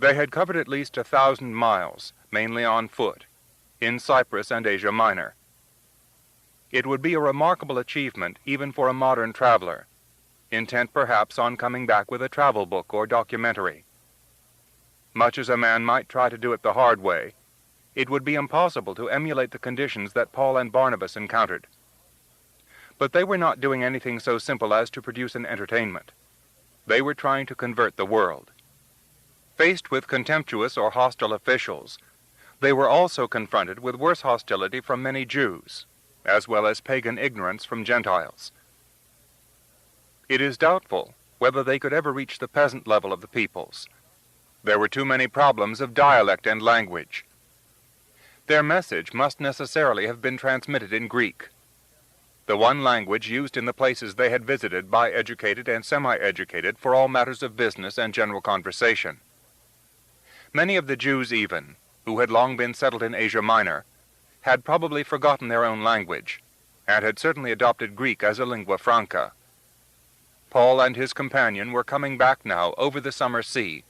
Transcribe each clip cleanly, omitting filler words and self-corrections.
They had covered at least 1,000 miles, mainly on foot, in Cyprus and Asia Minor. It would be a remarkable achievement even for a modern traveler, intent perhaps on coming back with a travel book or documentary. Much as a man might try to do it the hard way, it would be impossible to emulate the conditions that Paul and Barnabas encountered. But they were not doing anything so simple as to produce an entertainment. They were trying to convert the world. Faced with contemptuous or hostile officials, they were also confronted with worse hostility from many Jews, as well as pagan ignorance from Gentiles. It is doubtful whether they could ever reach the peasant level of the peoples. There were too many problems of dialect and language. Their message must necessarily have been transmitted in Greek, the one language used in the places they had visited by educated and semi-educated for all matters of business and general conversation. Many of the Jews even, who had long been settled in Asia Minor, had probably forgotten their own language, and had certainly adopted Greek as a lingua franca. Paul and his companion were coming back now over the summer sea,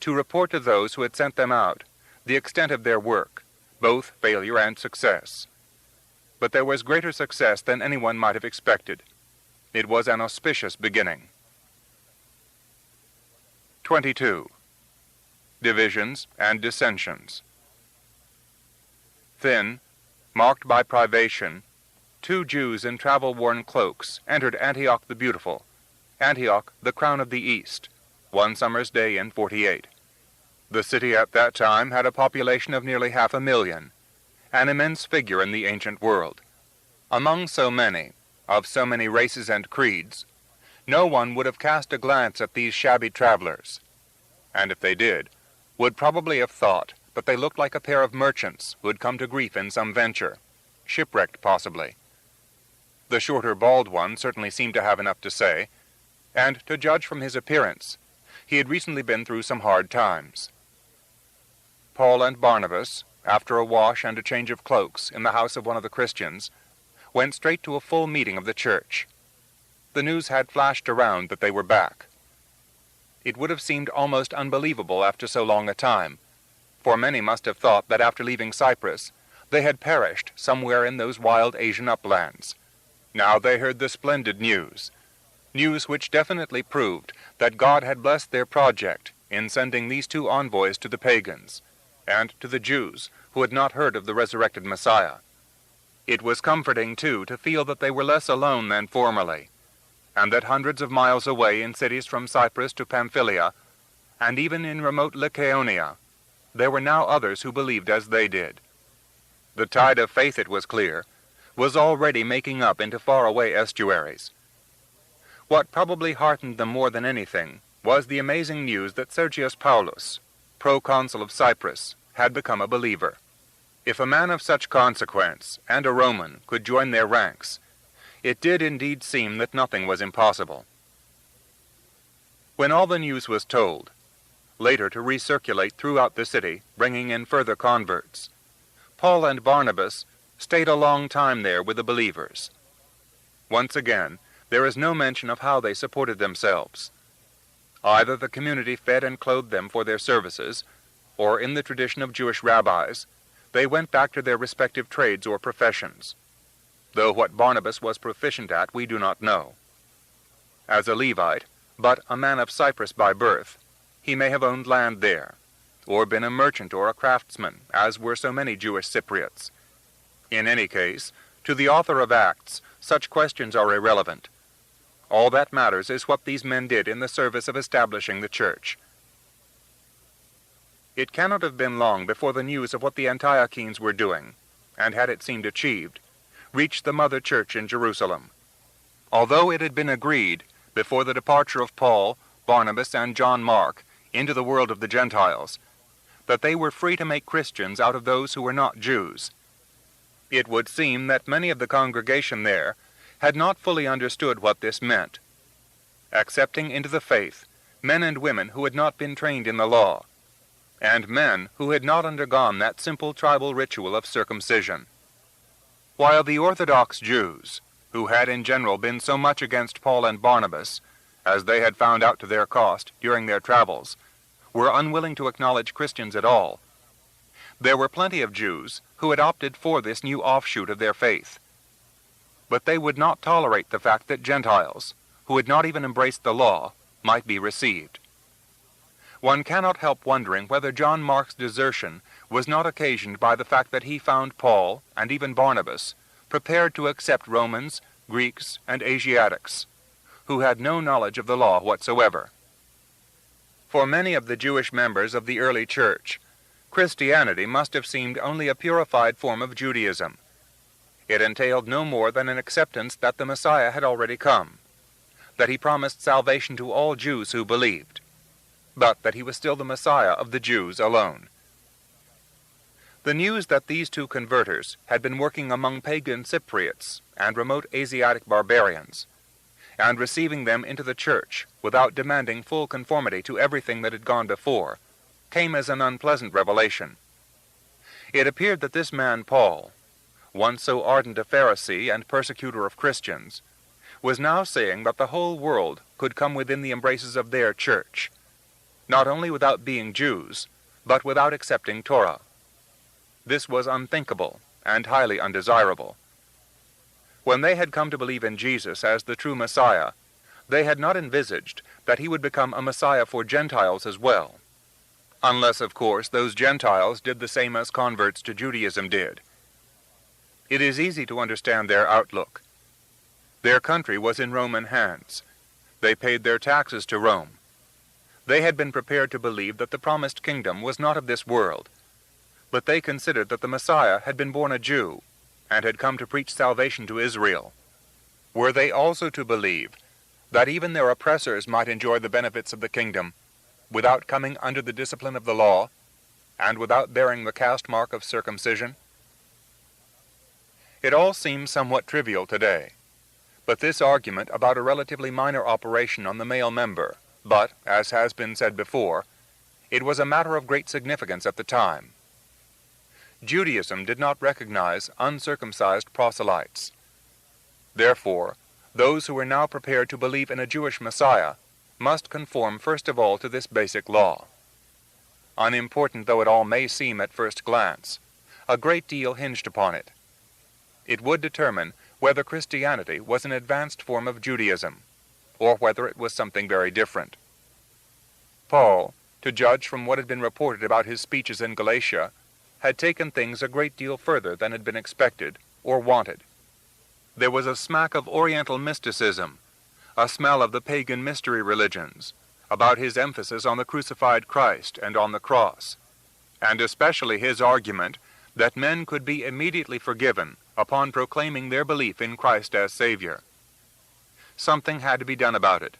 to report to those who had sent them out the extent of their work, both failure and success. But there was greater success than anyone might have expected. It was an auspicious beginning. 22. Divisions and Dissensions. Thin, marked by privation, 2 Jews in travel-worn cloaks entered Antioch the Beautiful, Antioch the crown of the East, one summer's day in 48. The city at that time had a population of nearly 500,000, an immense figure in the ancient world. Among so many, of so many races and creeds, no one would have cast a glance at these shabby travelers, and if they did, would probably have thought that they looked like a pair of merchants who had come to grief in some venture, shipwrecked possibly. The shorter bald one certainly seemed to have enough to say, and to judge from his appearance, he had recently been through some hard times. Paul and Barnabas, after a wash and a change of cloaks in the house of one of the Christians, went straight to a full meeting of the church. The news had flashed around that they were back. It would have seemed almost unbelievable after so long a time, for many must have thought that after leaving Cyprus, they had perished somewhere in those wild Asian uplands. Now they heard the splendid news which definitely proved that God had blessed their project in sending these 2 envoys to the pagans, and to the Jews who had not heard of the resurrected Messiah. It was comforting, too, to feel that they were less alone than formerly, and that hundreds of miles away in cities from Cyprus to Pamphylia, and even in remote Lycaonia, there were now others who believed as they did. The tide of faith, it was clear, was already making up into faraway estuaries. What probably heartened them more than anything was the amazing news that Sergius Paulus, proconsul of Cyprus, had become a believer. If a man of such consequence, and a Roman, could join their ranks, it did indeed seem that nothing was impossible. When all the news was told, later to recirculate throughout the city, bringing in further converts, Paul and Barnabas stayed a long time there with the believers. Once again, there is no mention of how they supported themselves. Either the community fed and clothed them for their services, or in the tradition of Jewish rabbis, they went back to their respective trades or professions, though what Barnabas was proficient at we do not know. As a Levite, but a man of Cyprus by birth, he may have owned land there, or been a merchant or a craftsman, as were so many Jewish Cypriots. In any case, to the author of Acts, such questions are irrelevant. All that matters is what these men did in the service of establishing the church. It cannot have been long before the news of what the Antiochenes were doing, and had it seemed achieved, reached the mother church in Jerusalem. Although it had been agreed, before the departure of Paul, Barnabas, and John Mark into the world of the Gentiles, that they were free to make Christians out of those who were not Jews, it would seem that many of the congregation there had not fully understood what this meant, accepting into the faith men and women who had not been trained in the law, and men who had not undergone that simple tribal ritual of circumcision. While the Orthodox Jews, who had in general been so much against Paul and Barnabas, as they had found out to their cost during their travels, were unwilling to acknowledge Christians at all. There were plenty of Jews who had opted for this new offshoot of their faith. But they would not tolerate the fact that Gentiles, who had not even embraced the law, might be received. One cannot help wondering whether John Mark's desertion was not occasioned by the fact that he found Paul, and even Barnabas, prepared to accept Romans, Greeks, and Asiatics, who had no knowledge of the law whatsoever. For many of the Jewish members of the early church, Christianity must have seemed only a purified form of Judaism. It entailed no more than an acceptance that the Messiah had already come, that he promised salvation to all Jews who believed, but that he was still the Messiah of the Jews alone. The news that these two converters had been working among pagan Cypriots and remote Asiatic barbarians, and receiving them into the church without demanding full conformity to everything that had gone before, came as an unpleasant revelation. It appeared that this man Paul, once so ardent a Pharisee and persecutor of Christians, was now saying that the whole world could come within the embraces of their church, not only without being Jews, but without accepting Torah. This was unthinkable and highly undesirable. When they had come to believe in Jesus as the true Messiah, they had not envisaged that he would become a Messiah for Gentiles as well, unless, of course, those Gentiles did the same as converts to Judaism did. It is easy to understand their outlook. Their country was in Roman hands. They paid their taxes to Rome. They had been prepared to believe that the promised kingdom was not of this world, but they considered that the Messiah had been born a Jew and had come to preach salvation to Israel. Were they also to believe that even their oppressors might enjoy the benefits of the kingdom without coming under the discipline of the law and without bearing the caste mark of circumcision? It all seems somewhat trivial today, but this argument about a relatively minor operation on the male member, but, as has been said before, it was a matter of great significance at the time. Judaism did not recognize uncircumcised proselytes. Therefore, those who were now prepared to believe in a Jewish Messiah must conform first of all to this basic law. Unimportant though it all may seem at first glance, a great deal hinged upon it. It would determine whether Christianity was an advanced form of Judaism, or whether it was something very different. Paul, to judge from what had been reported about his speeches in Galatia, had taken things a great deal further than had been expected or wanted. There was a smack of Oriental mysticism, a smell of the pagan mystery religions, about his emphasis on the crucified Christ and on the cross, and especially his argument that men could be immediately forgiven upon proclaiming their belief in Christ as Savior. Something had to be done about it.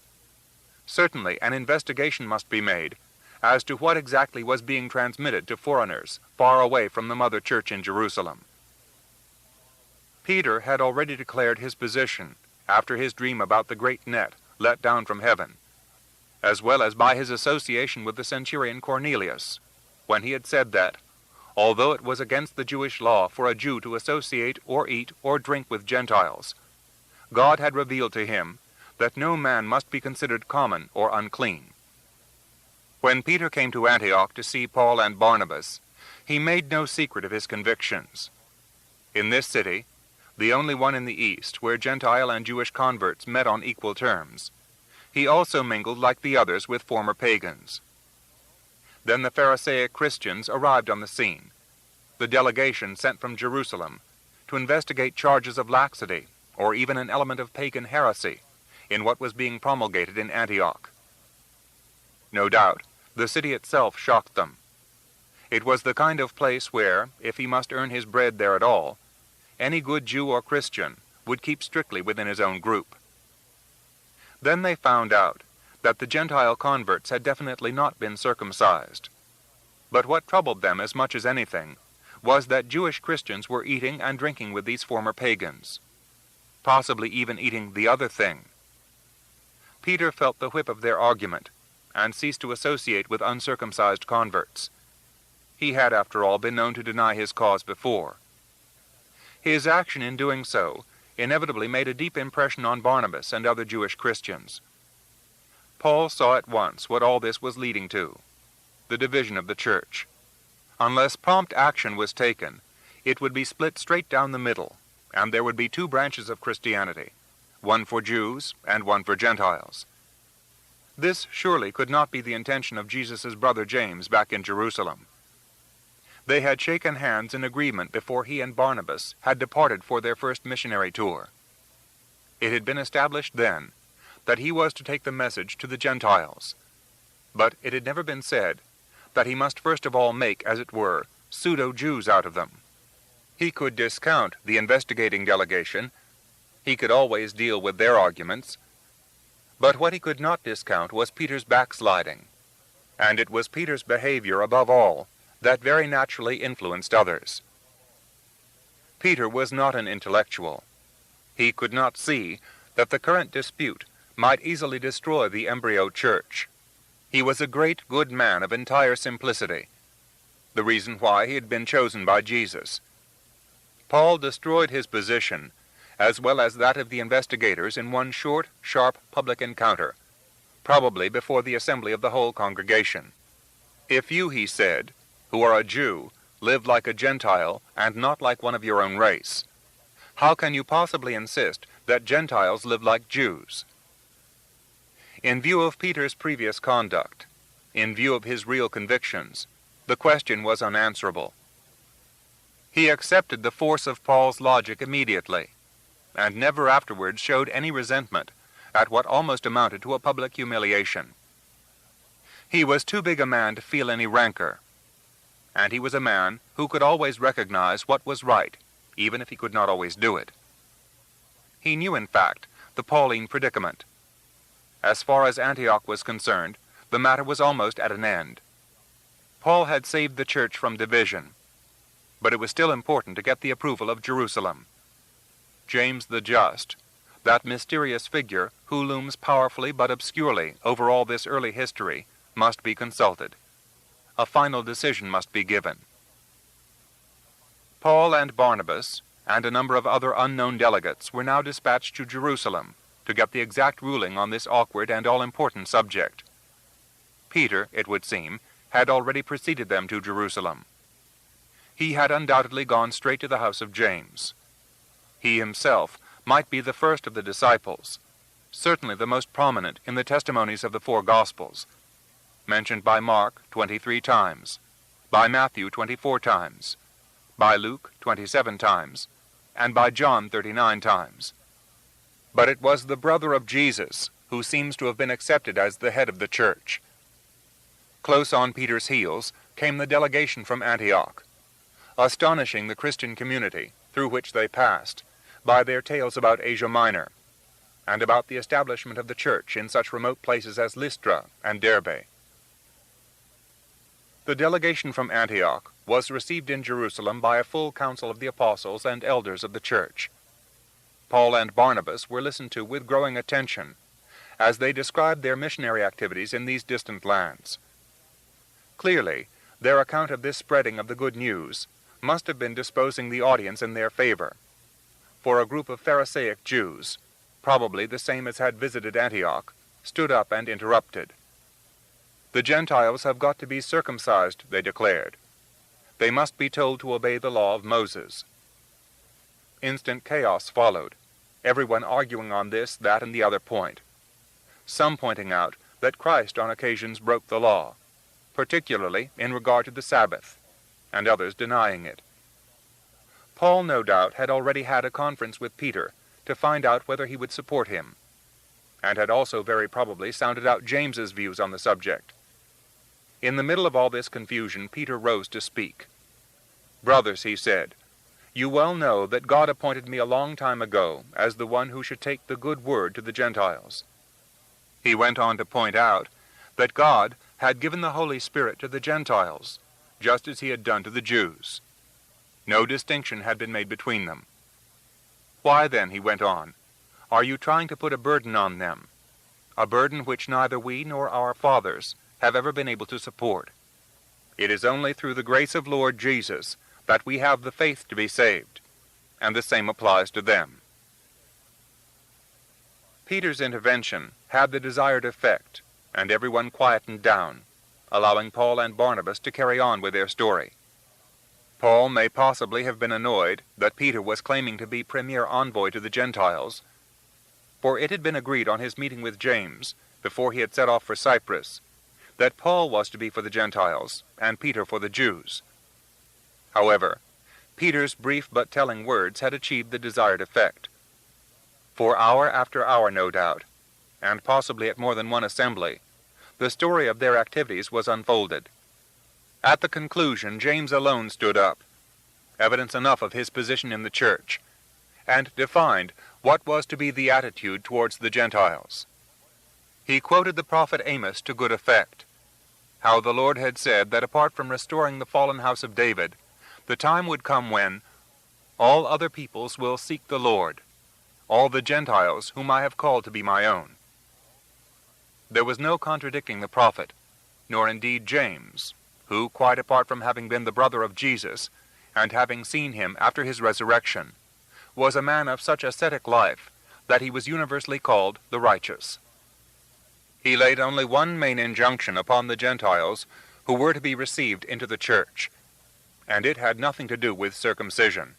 Certainly an investigation must be made as to what exactly was being transmitted to foreigners far away from the mother church in Jerusalem. Peter had already declared his position after his dream about the great net let down from heaven, as well as by his association with the centurion Cornelius, when he had said that, although it was against the Jewish law for a Jew to associate or eat or drink with Gentiles, God had revealed to him that no man must be considered common or unclean. When Peter came to Antioch to see Paul and Barnabas, he made no secret of his convictions. In this city, the only one in the East where Gentile and Jewish converts met on equal terms, he also mingled like the others with former pagans. Then the Pharisaic Christians arrived on the scene, the delegation sent from Jerusalem to investigate charges of laxity or even an element of pagan heresy in what was being promulgated in Antioch. No doubt, the city itself shocked them. It was the kind of place where, if he must earn his bread there at all, any good Jew or Christian would keep strictly within his own group. Then they found out that the Gentile converts had definitely not been circumcised. But what troubled them as much as anything was that Jewish Christians were eating and drinking with these former pagans, possibly even eating the other thing. Peter felt the whip of their argument and ceased to associate with uncircumcised converts. He had, after all, been known to deny his cause before. His action in doing so inevitably made a deep impression on Barnabas and other Jewish Christians. Paul saw at once what all this was leading to. the division of the church. Unless prompt action was taken, it would be split straight down the middle, and there would be two branches of Christianity, one for Jews and one for Gentiles. This surely could not be the intention of Jesus' brother James back in Jerusalem. They had shaken hands in agreement before he and Barnabas had departed for their first missionary tour. It had been established then that he was to take the message to the Gentiles, but it had never been said that he must first of all make, as it were, pseudo-Jews out of them. He could discount the investigating delegation. He could always deal with their arguments. But what he could not discount was Peter's backsliding, and it was Peter's behavior above all that very naturally influenced others. Peter was not an intellectual. He could not see that the current dispute might easily destroy the embryo church. He was a great, good man of entire simplicity, the reason why he had been chosen by Jesus. Paul destroyed his position, as well as that of the investigators, in one short, sharp public encounter, probably before the assembly of the whole congregation. If you, he said, who are a Jew, live like a Gentile and not like one of your own race, how can you possibly insist that Gentiles live like Jews? In view of Peter's previous conduct, in view of his real convictions, the question was unanswerable. He accepted the force of Paul's logic immediately, and never afterwards showed any resentment at what almost amounted to a public humiliation. He was too big a man to feel any rancor, and he was a man who could always recognize what was right, even if he could not always do it. He knew, in fact, the Pauline predicament. As far as Antioch was concerned, the matter was almost at an end. Paul had saved the church from division, but it was still important to get the approval of Jerusalem. James the Just, that mysterious figure who looms powerfully but obscurely over all this early history, must be consulted. A final decision must be given. Paul and Barnabas and a number of other unknown delegates were now dispatched to Jerusalem to get the exact ruling on this awkward and all-important subject. Peter, it would seem, had already preceded them to Jerusalem. He had undoubtedly gone straight to the house of James. He himself might be the first of the disciples, certainly the most prominent in the testimonies of the four Gospels, mentioned by Mark 23 times, by Matthew 24 times, by Luke 27 times, and by John 39 times. But it was the brother of Jesus who seems to have been accepted as the head of the church. Close on Peter's heels came the delegation from Antioch, astonishing the Christian community through which they passed by their tales about Asia Minor, and about the establishment of the church in such remote places as Lystra and Derbe. The delegation from Antioch was received in Jerusalem by a full council of the apostles and elders of the church. Paul and Barnabas were listened to with growing attention as they described their missionary activities in these distant lands. Clearly, their account of this spreading of the good news must have been disposing the audience in their favor, for a group of Pharisaic Jews, probably the same as had visited Antioch, stood up and interrupted. The Gentiles have got to be circumcised, they declared. They must be told to obey the law of Moses. Instant chaos followed, everyone arguing on this, that, and the other point. Some pointing out that Christ on occasions broke the law, particularly in regard to the Sabbath, and others denying it. Paul, no doubt, had already had a conference with Peter to find out whether he would support him, and had also very probably sounded out James's views on the subject. In the middle of all this confusion, Peter rose to speak. "Brothers," he said, "you well know that God appointed me a long time ago as the one who should take the good word to the Gentiles." He went on to point out that God had given the Holy Spirit to the Gentiles, just as he had done to the Jews. No distinction had been made between them. "Why then," he went on, "are you trying to put a burden on them, a burden which neither we nor our fathers have ever been able to support? It is only through the grace of Lord Jesus that we have the faith to be saved, and the same applies to them." Peter's intervention had the desired effect, and everyone quietened down. allowing Paul and Barnabas to carry on with their story. Paul may possibly have been annoyed that Peter was claiming to be premier envoy to the Gentiles, for it had been agreed on his meeting with James, before he had set off for Cyprus, that Paul was to be for the Gentiles and Peter for the Jews. However, Peter's brief but telling words had achieved the desired effect. For hour after hour, no doubt, and possibly at more than one assembly, the story of their activities was unfolded. At the conclusion, James alone stood up, evidence enough of his position in the church, and defined what was to be the attitude towards the Gentiles. He quoted the prophet Amos to good effect, how the Lord had said that apart from restoring the fallen house of David, the time would come when all other peoples will seek the Lord, all the Gentiles whom I have called to be my own. There was no contradicting the prophet, nor indeed James, who, quite apart from having been the brother of Jesus, and having seen him after his resurrection, was a man of such ascetic life that he was universally called the righteous. He laid only one main injunction upon the Gentiles who were to be received into the church, and it had nothing to do with circumcision.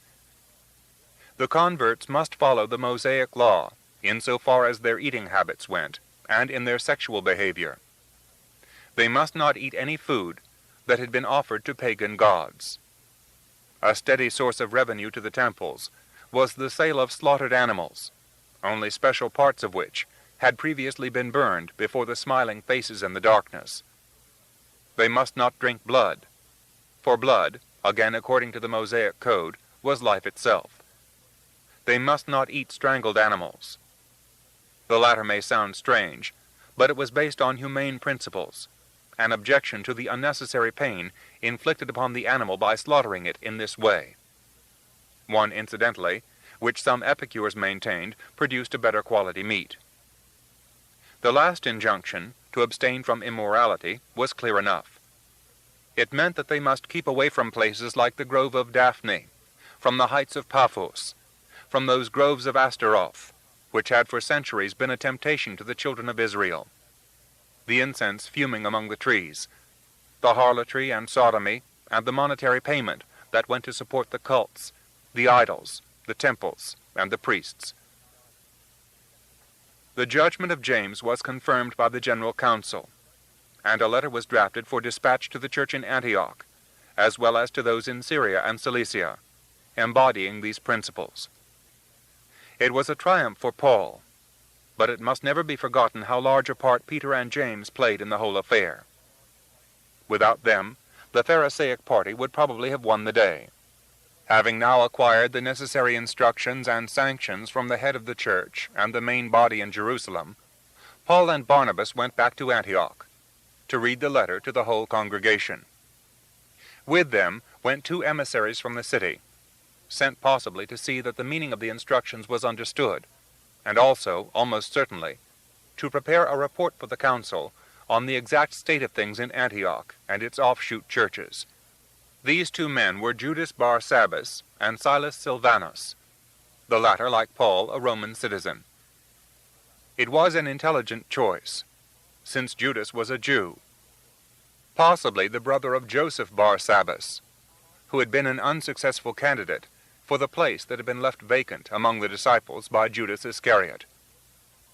The converts must follow the Mosaic law insofar as their eating habits went, and in their sexual behavior. They must not eat any food that had been offered to pagan gods. A steady source of revenue to the temples was the sale of slaughtered animals, only special parts of which had previously been burned before the smiling faces in the darkness. They must not drink blood, for blood, again according to the Mosaic code, was life itself. They must not eat strangled animals. The latter may sound strange, but it was based on humane principles, an objection to the unnecessary pain inflicted upon the animal by slaughtering it in this way. One, incidentally, which some epicures maintained produced a better quality meat. The last injunction, to abstain from immorality, was clear enough. It meant that they must keep away from places like the grove of Daphne, from the heights of Paphos, from those groves of Astaroth, which had for centuries been a temptation to the children of Israel. The incense fuming among the trees, the harlotry and sodomy, and the monetary payment that went to support the cults, the idols, the temples, and the priests. The judgment of James was confirmed by the General Council, and a letter was drafted for dispatch to the church in Antioch, as well as to those in Syria and Cilicia, embodying these principles. It was a triumph for Paul, but it must never be forgotten how large a part Peter and James played in the whole affair. Without them, the Pharisaic party would probably have won the day. Having now acquired the necessary instructions and sanctions from the head of the church and the main body in Jerusalem, Paul and Barnabas went back to Antioch to read the letter to the whole congregation. With them went 2 emissaries from the city, sent possibly to see that the meaning of the instructions was understood, and also, almost certainly, to prepare a report for the council on the exact state of things in Antioch and its offshoot churches. These 2 men were Judas Barsabbas and Silas Silvanus, the latter, like Paul, a Roman citizen. It was an intelligent choice, since Judas was a Jew, possibly the brother of Joseph Barsabbas, who had been an unsuccessful candidate for the place that had been left vacant among the disciples by Judas Iscariot.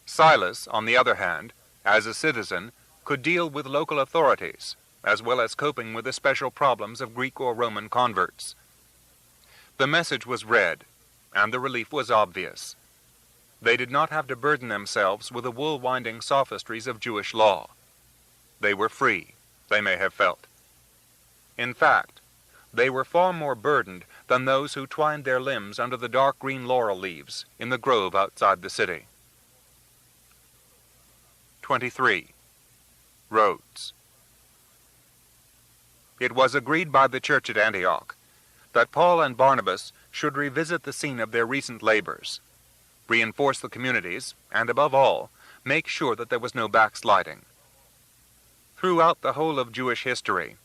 Silas, on the other hand, as a citizen, could deal with local authorities, as well as coping with the special problems of Greek or Roman converts. The message was read, and the relief was obvious. They did not have to burden themselves with the wool-winding sophistries of Jewish law. They were free, they may have felt. In fact, they were far more burdened than those who twined their limbs under the dark green laurel leaves in the grove outside the city. 23. Roads. It was agreed by the church at Antioch that Paul and Barnabas should revisit the scene of their recent labors, reinforce the communities, and above all, make sure that there was no backsliding. Throughout the whole of Jewish history,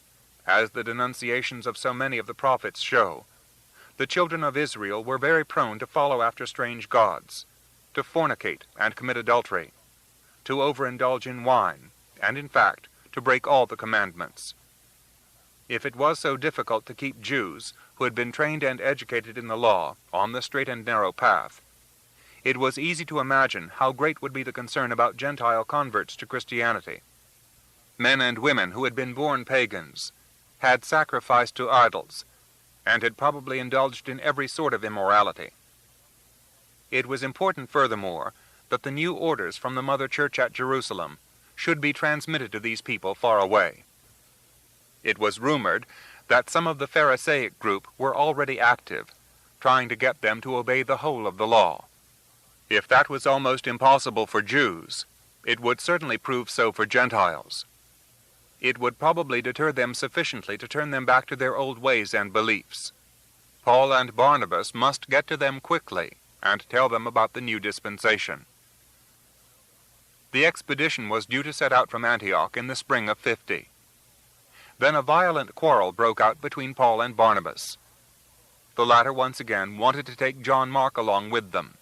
as the denunciations of so many of the prophets show, the children of Israel were very prone to follow after strange gods, to fornicate and commit adultery, to overindulge in wine, and in fact, to break all the commandments. If it was so difficult to keep Jews, who had been trained and educated in the law, on the straight and narrow path, it was easy to imagine how great would be the concern about Gentile converts to Christianity. Men and women who had been born pagans, had sacrificed to idols, and had probably indulged in every sort of immorality. It was important, furthermore, that the new orders from the Mother Church at Jerusalem should be transmitted to these people far away. It was rumored that some of the Pharisaic group were already active, trying to get them to obey the whole of the law. If that was almost impossible for Jews, it would certainly prove so for Gentiles. It would probably deter them sufficiently to turn them back to their old ways and beliefs. Paul and Barnabas must get to them quickly and tell them about the new dispensation. The expedition was due to set out from Antioch in the spring of 50. Then a violent quarrel broke out between Paul and Barnabas. The latter once again wanted to take John Mark along with them.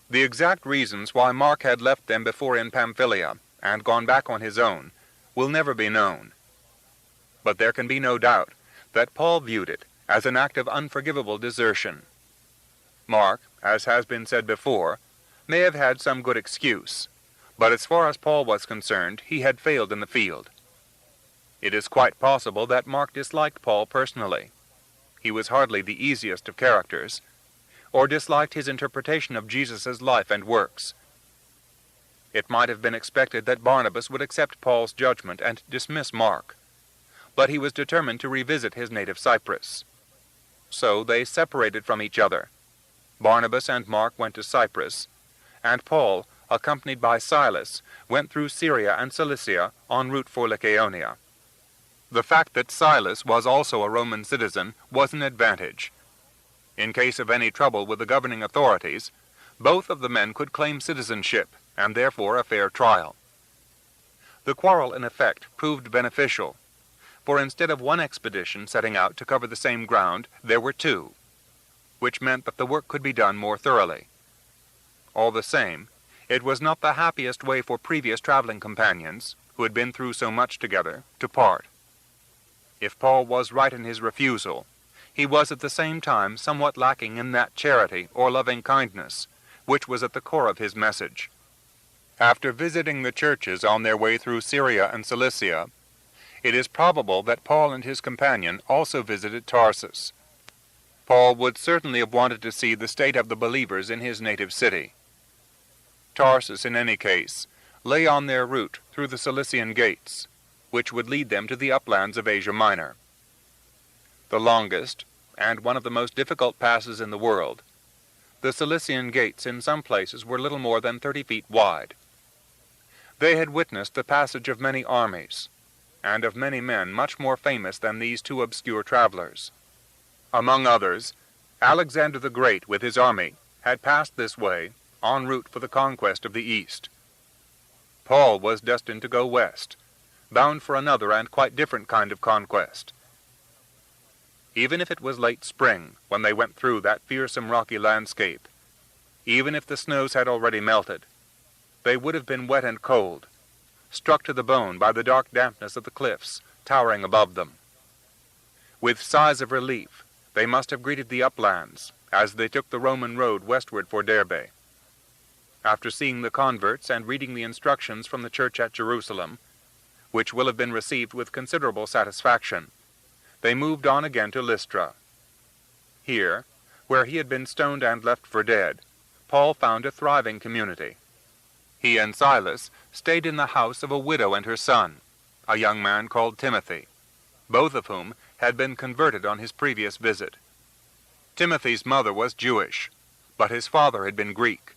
The exact reasons why Mark had left them before in Pamphylia and gone back on his own will never be known. But there can be no doubt that Paul viewed it as an act of unforgivable desertion. Mark, as has been said before, may have had some good excuse, but as far as Paul was concerned, he had failed in the field. It is quite possible that Mark disliked Paul personally. He was hardly the easiest of characters, or disliked his interpretation of Jesus' life and works. It might have been expected that Barnabas would accept Paul's judgment and dismiss Mark, but he was determined to revisit his native Cyprus. So they separated from each other. Barnabas and Mark went to Cyprus, and Paul, accompanied by Silas, went through Syria and Cilicia en route for Lycaonia. The fact that Silas was also a Roman citizen was an advantage. In case of any trouble with the governing authorities, both of the men could claim citizenship, and therefore a fair trial. The quarrel, in effect, proved beneficial, for instead of one expedition setting out to cover the same ground, there were two, which meant that the work could be done more thoroughly. All the same, it was not the happiest way for previous traveling companions, who had been through so much together, to part. If Paul was right in his refusal, he was at the same time somewhat lacking in that charity or loving kindness, which was at the core of his message. After visiting the churches on their way through Syria and Cilicia, it is probable that Paul and his companion also visited Tarsus. Paul would certainly have wanted to see the state of the believers in his native city. Tarsus, in any case, lay on their route through the Cilician gates, which would lead them to the uplands of Asia Minor. The longest, and one of the most difficult passes in the world, the Cilician gates in some places were little more than 30 feet wide. They had witnessed the passage of many armies, and of many men much more famous than these two obscure travelers. Among others, Alexander the Great with his army had passed this way en route for the conquest of the East. Paul was destined to go west, bound for another and quite different kind of conquest. Even if it was late spring when they went through that fearsome rocky landscape, even if the snows had already melted, they would have been wet and cold, struck to the bone by the dark dampness of the cliffs towering above them. With sighs of relief, they must have greeted the uplands as they took the Roman road westward for Derbe. After seeing the converts and reading the instructions from the church at Jerusalem, which will have been received with considerable satisfaction, they moved on again to Lystra. Here, where he had been stoned and left for dead, Paul found a thriving community. He and Silas stayed in the house of a widow and her son, a young man called Timothy, both of whom had been converted on his previous visit. Timothy's mother was Jewish, but his father had been Greek.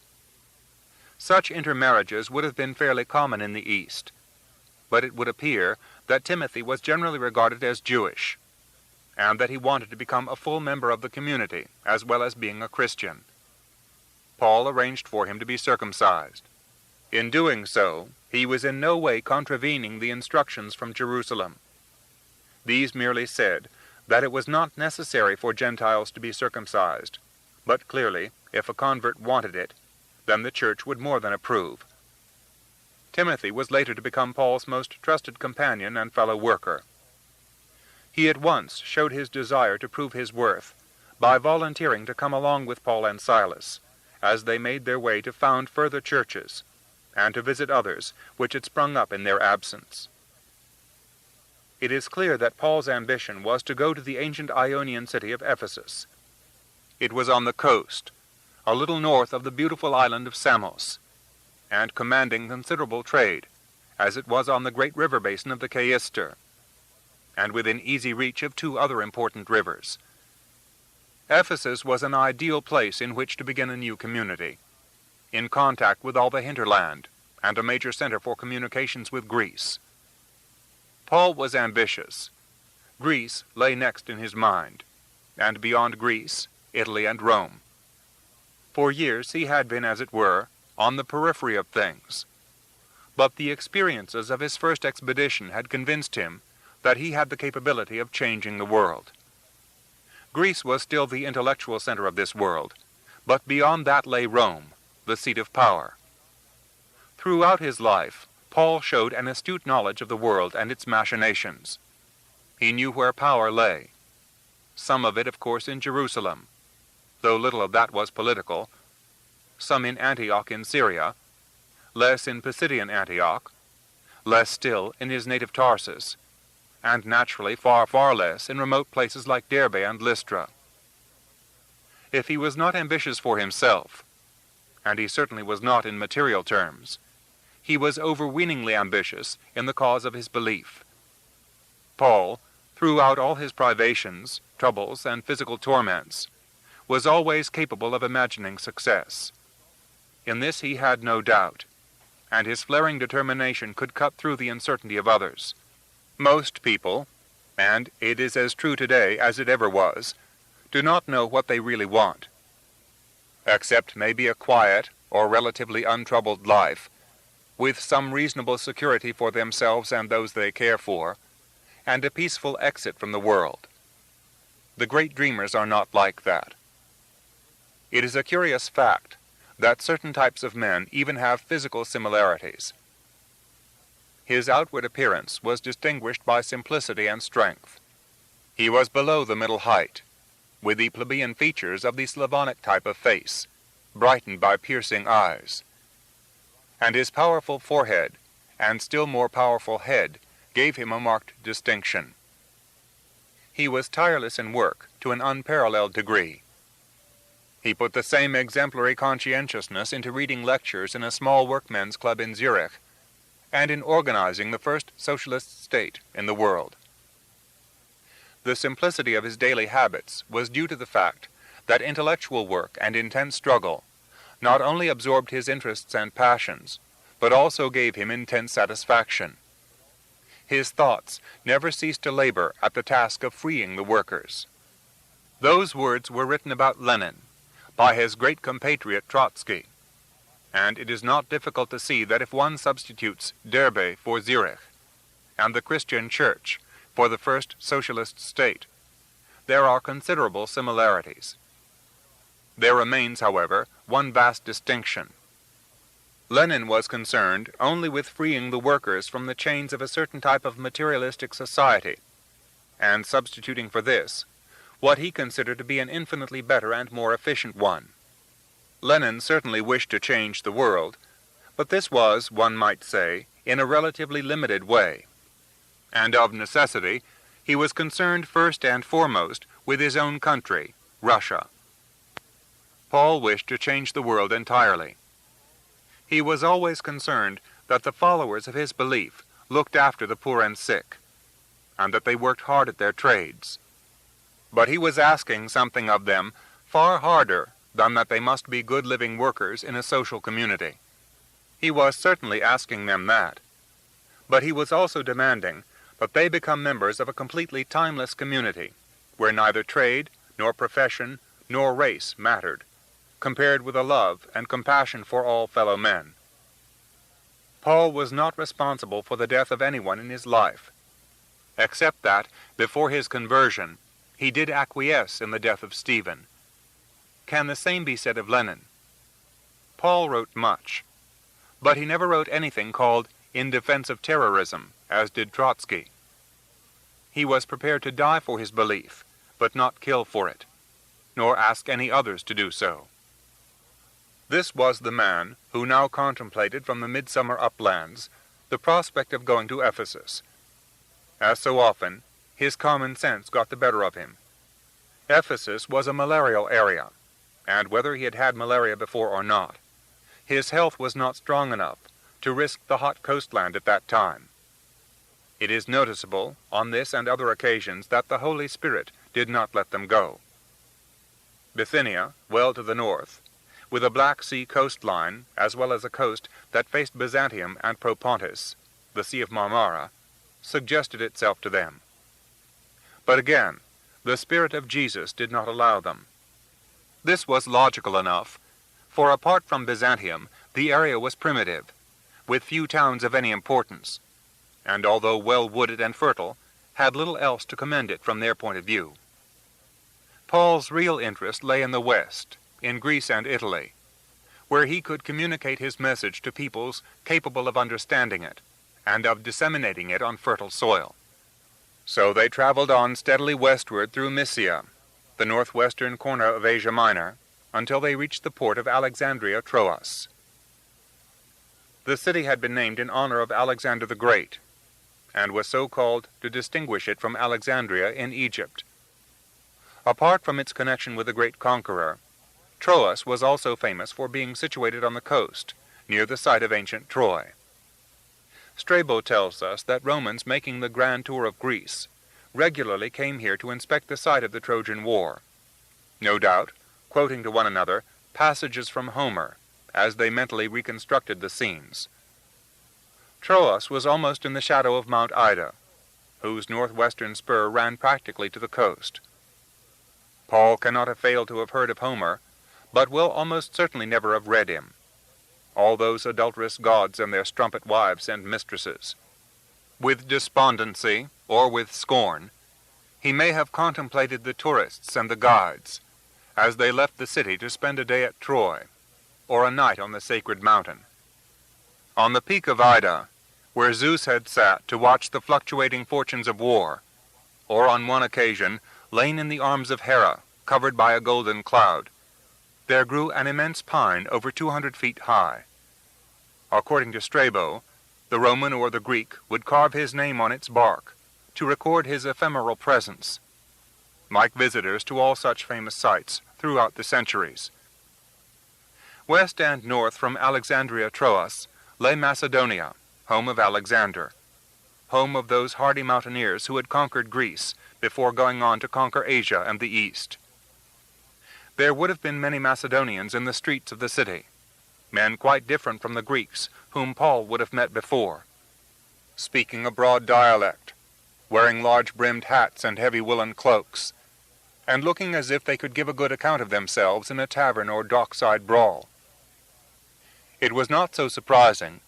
Such intermarriages would have been fairly common in the East, but it would appear that Timothy was generally regarded as Jewish, and that he wanted to become a full member of the community, as well as being a Christian. Paul arranged for him to be circumcised. In doing so, he was in no way contravening the instructions from Jerusalem. These merely said that it was not necessary for Gentiles to be circumcised, but clearly, if a convert wanted it, then the church would more than approve. Timothy was later to become Paul's most trusted companion and fellow worker. He at once showed his desire to prove his worth by volunteering to come along with Paul and Silas as they made their way to found further churches and to visit others which had sprung up in their absence. It is clear that Paul's ambition was to go to the ancient Ionian city of Ephesus. It was on the coast, a little north of the beautiful island of Samos, and commanding considerable trade, as it was on the great river basin of the Caister, and within easy reach of two other important rivers. Ephesus was an ideal place in which to begin a new community, in contact with all the hinterland, and a major center for communications with Greece. Paul was ambitious. Greece lay next in his mind, and beyond Greece, Italy and Rome. For years he had been, as it were, on the periphery of things. But the experiences of his first expedition had convinced him that he had the capability of changing the world. Greece was still the intellectual center of this world, but beyond that lay Rome, the seat of power. Throughout his life, Paul showed an astute knowledge of the world and its machinations. He knew where power lay. Some of it, of course, in Jerusalem, though little of that was political, some in Antioch in Syria, less in Pisidian Antioch, less still in his native Tarsus, and naturally far, far less in remote places like Derbe and Lystra. If he was not ambitious for himself, and he certainly was not in material terms, he was overweeningly ambitious in the cause of his belief. Paul, throughout all his privations, troubles, and physical torments, was always capable of imagining success. In this he had no doubt, and his flaring determination could cut through the uncertainty of others. Most people, and it is as true today as it ever was, do not know what they really want. Except maybe a quiet or relatively untroubled life, with some reasonable security for themselves and those they care for, and a peaceful exit from the world. The great dreamers are not like that. It is a curious fact that certain types of men even have physical similarities. His outward appearance was distinguished by simplicity and strength. He was below the middle height, with the plebeian features of the Slavonic type of face, brightened by piercing eyes. And his powerful forehead, and still more powerful head, gave him a marked distinction. He was tireless in work to an unparalleled degree. He put the same exemplary conscientiousness into reading lectures in a small workmen's club in Zurich, and in organizing the first socialist state in the world. The simplicity of his daily habits was due to the fact that intellectual work and intense struggle not only absorbed his interests and passions, but also gave him intense satisfaction. His thoughts never ceased to labor at the task of freeing the workers. Those words were written about Lenin by his great compatriot Trotsky, and it is not difficult to see that if one substitutes Derbe for Zurich, and the Christian Church for the first socialist state, there are considerable similarities. There remains, however, one vast distinction. Lenin was concerned only with freeing the workers from the chains of a certain type of materialistic society, and substituting for this what he considered to be an infinitely better and more efficient one. Lenin certainly wished to change the world, but this was, one might say, in a relatively limited way. And of necessity, he was concerned first and foremost with his own country, Russia. Paul wished to change the world entirely. He was always concerned that the followers of his belief looked after the poor and sick, and that they worked hard at their trades. But he was asking something of them far harder than that they must be good living workers in a social community. He was certainly asking them that, but he was also demanding that they become members of a completely timeless community, where neither trade, nor profession, nor race mattered, compared with a love and compassion for all fellow men. Paul was not responsible for the death of anyone in his life, except that, before his conversion, he did acquiesce in the death of Stephen. Can the same be said of Lenin? Paul wrote much, But he never wrote anything called In Defense of Terrorism, as did Trotsky. He was prepared to die for his belief, but not kill for it, nor ask any others to do so. This was the man who now contemplated from the midsummer uplands the prospect of going to Ephesus. As so often, his common sense got the better of him. Ephesus was a malarial area, and whether he had had malaria before or not, his health was not strong enough to risk the hot coastland at that time. It is noticeable on this and other occasions that the Holy Spirit did not let them go. Bithynia, well to the north, with a Black Sea coastline as well as a coast that faced Byzantium and Propontis, the Sea of Marmara, suggested itself to them. But again, the Spirit of Jesus did not allow them. This was logical enough, for apart from Byzantium, the area was primitive, with few towns of any importance, and although well wooded and fertile, had little else to commend it from their point of view. Paul's real interest lay in the west, in Greece and Italy, where he could communicate his message to peoples capable of understanding it, and of disseminating it on fertile soil. So they traveled on steadily westward through Mysia, the northwestern corner of Asia Minor, until they reached the port of Alexandria Troas. The city had been named in honor of Alexander the Great, and was so called to distinguish it from Alexandria in Egypt. Apart from its connection with the great conqueror, Troas was also famous for being situated on the coast, near the site of ancient Troy. Strabo tells us that Romans making the grand tour of Greece regularly came here to inspect the site of the Trojan War, no doubt quoting to one another passages from Homer as they mentally reconstructed the scenes. Troas was almost in the shadow of Mount Ida, whose northwestern spur ran practically to the coast. Paul cannot have failed to have heard of Homer, but will almost certainly never have read him. All those adulterous gods and their strumpet wives and mistresses. With despondency, or with scorn, he may have contemplated the tourists and the guides, as they left the city to spend a day at Troy, or a night on the sacred mountain. On the peak of Ida, where Zeus had sat to watch the fluctuating fortunes of war, or on one occasion lain in the arms of Hera, covered by a golden cloud, there grew an immense pine over 200 feet high. According to Strabo, the Roman or the Greek would carve his name on its bark to record his ephemeral presence, like visitors to all such famous sites throughout the centuries. West and north from Alexandria Troas lay Macedonia, home of Alexander, home of those hardy mountaineers who had conquered Greece before going on to conquer Asia and the East. There would have been many Macedonians in the streets of the city, men quite different from the Greeks whom Paul would have met before, speaking a broad dialect, wearing large-brimmed hats and heavy woolen cloaks, and looking as if they could give a good account of themselves in a tavern or dockside brawl. It was not so surprising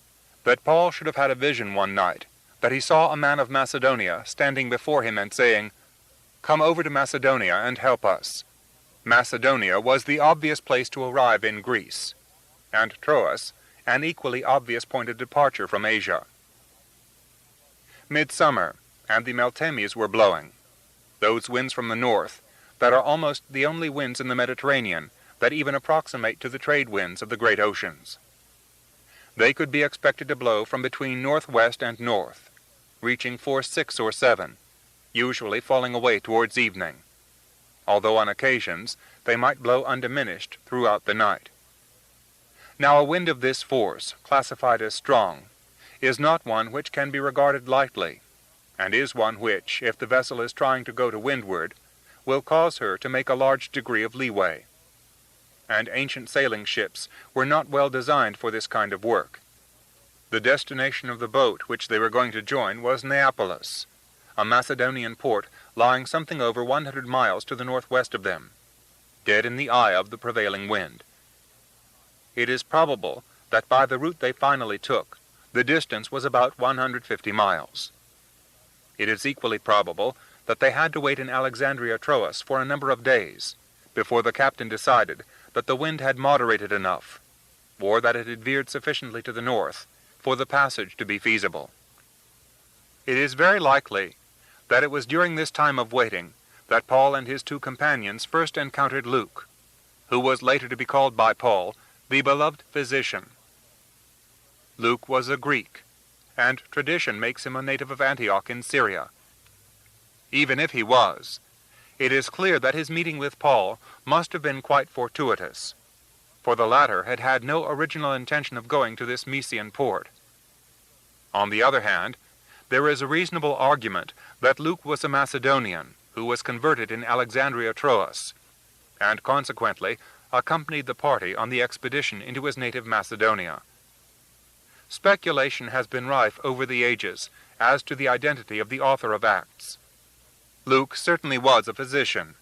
that Paul should have had a vision one night that he saw a man of Macedonia standing before him and saying, "Come over to Macedonia and help us." Macedonia was the obvious place to arrive in Greece, and Troas an equally obvious point of departure from Asia. Midsummer, and the Meltemes were blowing, those winds from the north that are almost the only winds in the Mediterranean that even approximate to the trade winds of the great oceans. They could be expected to blow from between northwest and north, reaching force 6 or 7, usually falling away towards evening, although on occasions they might blow undiminished throughout the night. Now a wind of this force, classified as strong, is not one which can be regarded lightly, and is one which, if the vessel is trying to go to windward, will cause her to make a large degree of leeway. And ancient sailing ships were not well designed for this kind of work. The destination of the boat which they were going to join was Neapolis, a Macedonian port lying something over 100 miles to the northwest of them, dead in the eye of the prevailing wind. It is probable that by the route they finally took, the distance was about 150 miles. It is equally probable that they had to wait in Alexandria Troas for a number of days before the captain decided that the wind had moderated enough, or that it had veered sufficiently to the north for the passage to be feasible. It is very likely that it was during this time of waiting that Paul and his two companions first encountered Luke, who was later to be called by Paul the beloved physician. Luke was a Greek, and tradition makes him a native of Antioch in Syria. Even if he was, it is clear that his meeting with Paul must have been quite fortuitous, for the latter had had no original intention of going to this Mysian port. On the other hand, there is a reasonable argument that Luke was a Macedonian who was converted in Alexandria Troas, and consequently accompanied the party on the expedition into his native Macedonia. Speculation has been rife over the ages as to the identity of the author of Acts. Luke certainly was a physician,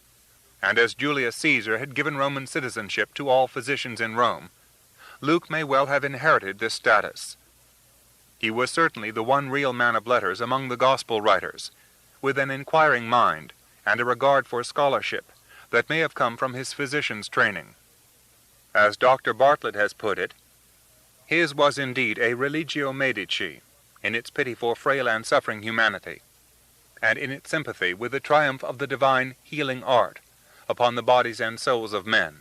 and as Julius Caesar had given Roman citizenship to all physicians in Rome, Luke may well have inherited this status. He was certainly the one real man of letters among the gospel writers, with an inquiring mind and a regard for scholarship that may have come from his physician's training. As Dr. Bartlett has put it, his was indeed a religio medici in its pity for frail and suffering humanity, and in its sympathy with the triumph of the divine healing art upon the bodies and souls of men.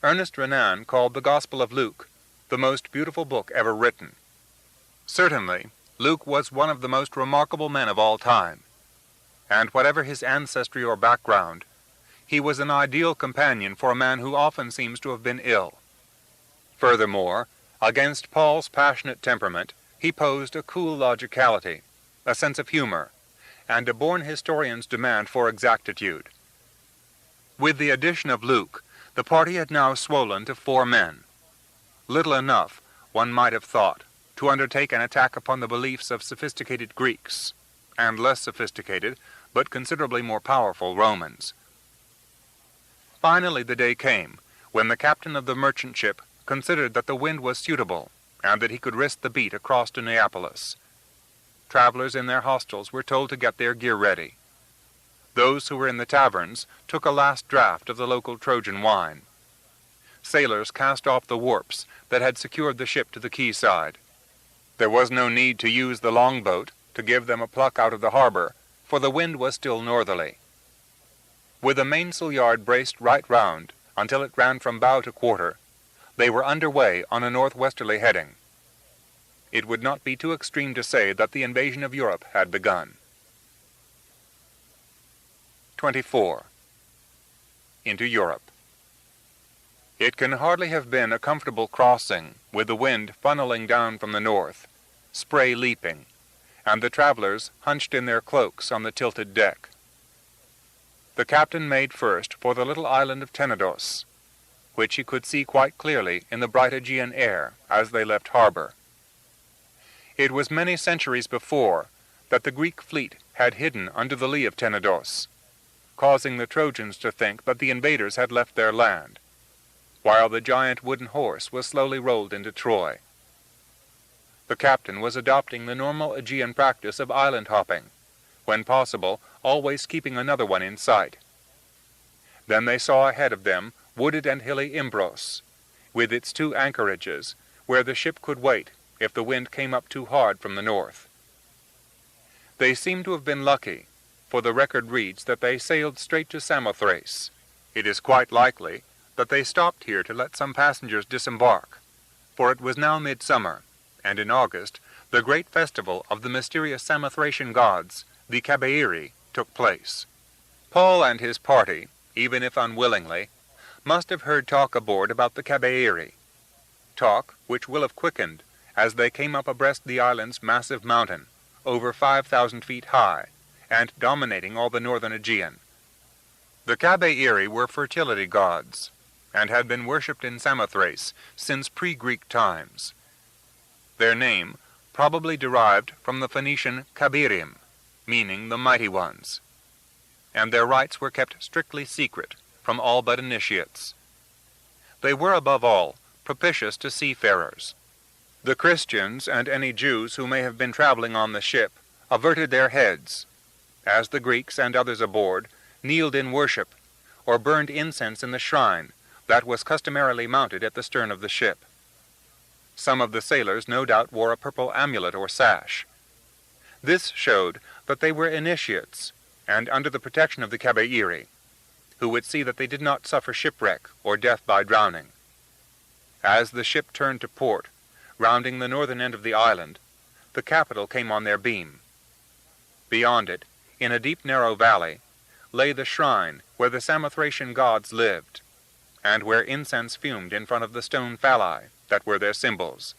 Ernest Renan called the Gospel of Luke the most beautiful book ever written. Certainly, Luke was one of the most remarkable men of all time, and whatever his ancestry or background, he was an ideal companion for a man who often seems to have been ill. Furthermore, against Paul's passionate temperament, he posed a cool logicality, a sense of humor, and a born historian's demand for exactitude. With the addition of Luke, the party had now swollen to 4 men. Little enough, one might have thought, to undertake an attack upon the beliefs of sophisticated Greeks, and less sophisticated, but considerably more powerful Romans. Finally the day came when the captain of the merchant ship considered that the wind was suitable, and that he could risk the beat across to Neapolis. Travelers in their hostels were told to get their gear ready. Those who were in the taverns took a last draught of the local Trojan wine. Sailors cast off the warps that had secured the ship to the quayside. There was no need to use the longboat to give them a pluck out of the harbor, for the wind was still northerly. With the mainsail yard braced right round until it ran from bow to quarter, they were under way on a northwesterly heading. It would not be too extreme to say that the invasion of Europe had begun. 24. Into Europe. It can hardly have been a comfortable crossing, with the wind funneling down from the north, spray leaping, and the travelers hunched in their cloaks on the tilted deck. The captain made first for the little island of Tenedos, which he could see quite clearly in the bright Aegean air as they left harbor. It was many centuries before that the Greek fleet had hidden under the lee of Tenedos, causing the Trojans to think that the invaders had left their land, while the giant wooden horse was slowly rolled into Troy. The captain was adopting the normal Aegean practice of island hopping, when possible always keeping another one in sight. Then they saw ahead of them wooded and hilly Imbros, with its 2 anchorages, where the ship could wait if the wind came up too hard from the north. They seemed to have been lucky, for the record reads that they sailed straight to Samothrace. It is quite likely that they stopped here to let some passengers disembark, for it was now midsummer, and in August the great festival of the mysterious Samothracian gods, the Cabeiri, took place. Paul and his party, even if unwillingly, must have heard talk aboard about the Cabeiri, talk which will have quickened as they came up abreast the island's massive mountain, over 5,000 feet high, and dominating all the northern Aegean. The Cabeiri were fertility gods, and had been worshipped in Samothrace since pre-Greek times. Their name probably derived from the Phoenician Kabirim, meaning the mighty ones, and their rites were kept strictly secret from all but initiates. They were above all propitious to seafarers. The Christians and any Jews who may have been traveling on the ship averted their heads, as the Greeks and others aboard kneeled in worship, or burned incense in the shrine, that was customarily mounted at the stern of the ship. Some of the sailors no doubt wore a purple amulet or sash. This showed that they were initiates, and under the protection of the caballeri, who would see that they did not suffer shipwreck or death by drowning. As the ship turned to port, rounding the northern end of the island, the capital came on their beam. Beyond it, in a deep narrow valley, lay the shrine where the Samothracian gods lived, and where incense fumed in front of the stone phalli that were their symbols.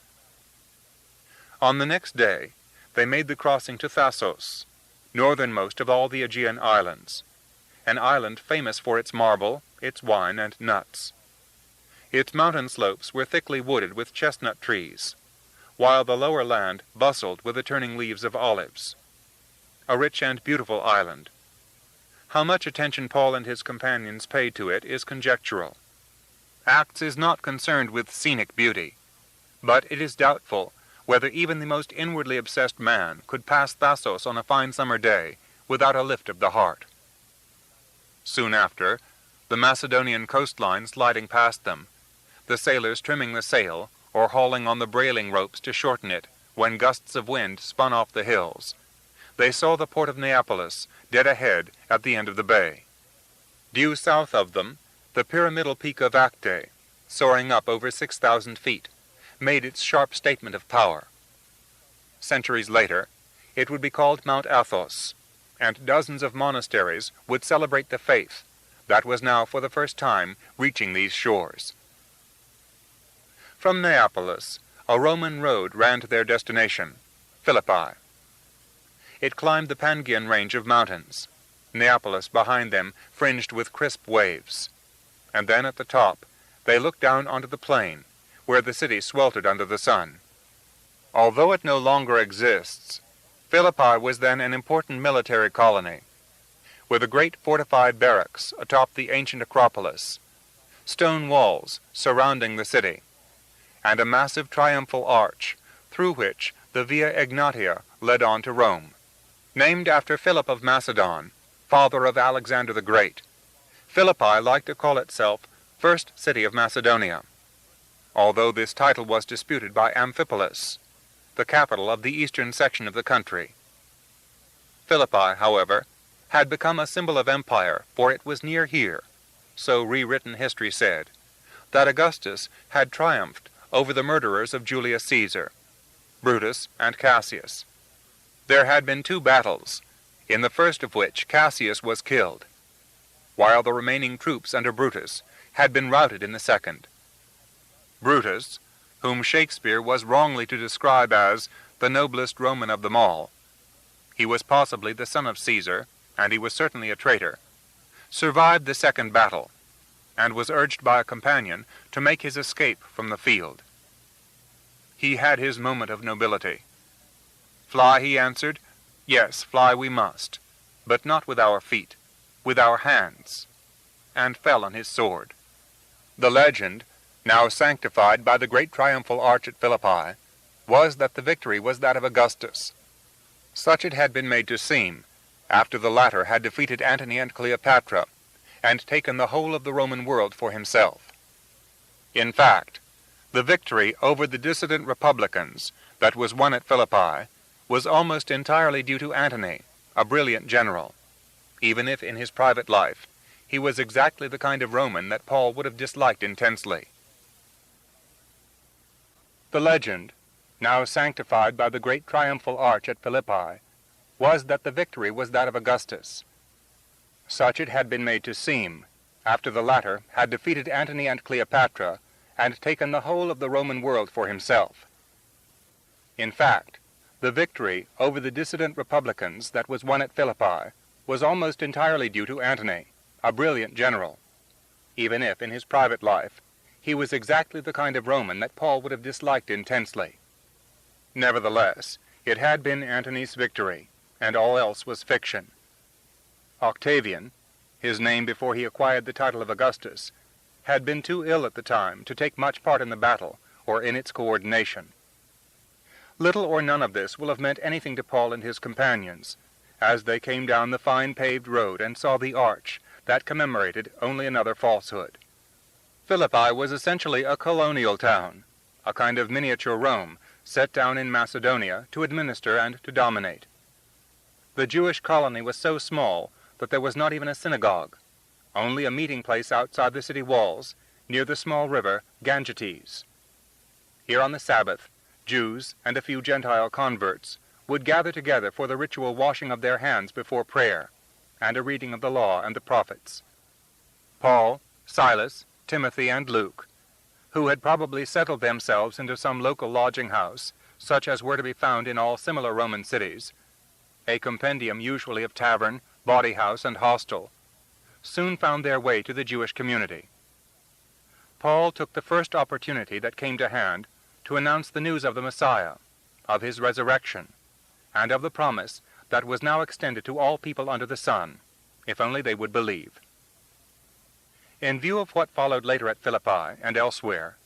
On the next day, they made the crossing to Thasos, northernmost of all the Aegean islands, an island famous for its marble, its wine, and nuts. Its mountain slopes were thickly wooded with chestnut trees, while the lower land bustled with the turning leaves of olives. A rich and beautiful island. How much attention Paul and his companions paid to it is conjectural. Acts is not concerned with scenic beauty, but it is doubtful whether even the most inwardly obsessed man could pass Thasos on a fine summer day without a lift of the heart. Soon after, the Macedonian coastline sliding past them, the sailors trimming the sail or hauling on the brailing ropes to shorten it when gusts of wind spun off the hills, they saw the port of Neapolis dead ahead at the end of the bay. Due south of them, the pyramidal peak of Acte, soaring up over 6,000 feet, made its sharp statement of power. Centuries later, it would be called Mount Athos, and dozens of monasteries would celebrate the faith that was now for the first time reaching these shores. From Neapolis, a Roman road ran to their destination, Philippi. It climbed the Pangaean range of mountains, Neapolis behind them fringed with crisp waves, and then at the top they looked down onto the plain, where the city sweltered under the sun. Although it no longer exists, Philippi was then an important military colony, with a great fortified barracks atop the ancient Acropolis, stone walls surrounding the city, and a massive triumphal arch through which the Via Egnatia led on to Rome. Named after Philip of Macedon, father of Alexander the Great, Philippi liked to call itself First City of Macedonia, although this title was disputed by Amphipolis, the capital of the eastern section of the country. Philippi, however, had become a symbol of empire, for it was near here, so rewritten history said, that Augustus had triumphed over the murderers of Julius Caesar, Brutus and Cassius. There had been 2 battles, in the first of which Cassius was killed, while the remaining troops under Brutus had been routed in the second. Brutus, whom Shakespeare was wrongly to describe as the noblest Roman of them all, he was possibly the son of Caesar, and he was certainly a traitor, survived the second battle, and was urged by a companion to make his escape from the field. He had his moment of nobility. Fly, he answered, yes, fly we must, but not with our feet, with our hands, and fell on his sword. The legend, now sanctified by the great triumphal arch at Philippi, was that the victory was that of Augustus. Such it had been made to seem, after the latter had defeated Antony and Cleopatra, and taken the whole of the Roman world for himself. In fact, the victory over the dissident republicans that was won at Philippi was almost entirely due to Antony, a brilliant general, even if in his private life he was exactly the kind of Roman that Paul would have disliked intensely. The legend, now sanctified by the great triumphal arch at Philippi, was that the victory was that of Augustus. Such it had been made to seem, after the latter had defeated Antony and Cleopatra, and taken the whole of the Roman world for himself. In fact, the victory over the dissident republicans that was won at Philippi was almost entirely due to Antony, a brilliant general, even if in his private life he was exactly the kind of Roman that Paul would have disliked intensely. Nevertheless, it had been Antony's victory, and all else was fiction. Octavian, his name before he acquired the title of Augustus, had been too ill at the time to take much part in the battle or in its coordination. Little or none of this will have meant anything to Paul and his companions, as they came down the fine paved road and saw the arch that commemorated only another falsehood. Philippi was essentially a colonial town, a kind of miniature Rome, set down in Macedonia to administer and to dominate. The Jewish colony was so small that there was not even a synagogue, only a meeting place outside the city walls, near the small river Gangetes. Here on the Sabbath, Jews and a few Gentile converts would gather together for the ritual washing of their hands before prayer, and a reading of the law and the prophets. Paul, Silas, Timothy, and Luke, who had probably settled themselves into some local lodging house, such as were to be found in all similar Roman cities, a compendium usually of tavern, bawdy house, and hostel, soon found their way to the Jewish community. Paul took the first opportunity that came to hand to announce the news of the Messiah, of his resurrection, and of the promise that was now extended to all people under the sun, if only they would believe. In view of what followed later at Philippi and elsewhere,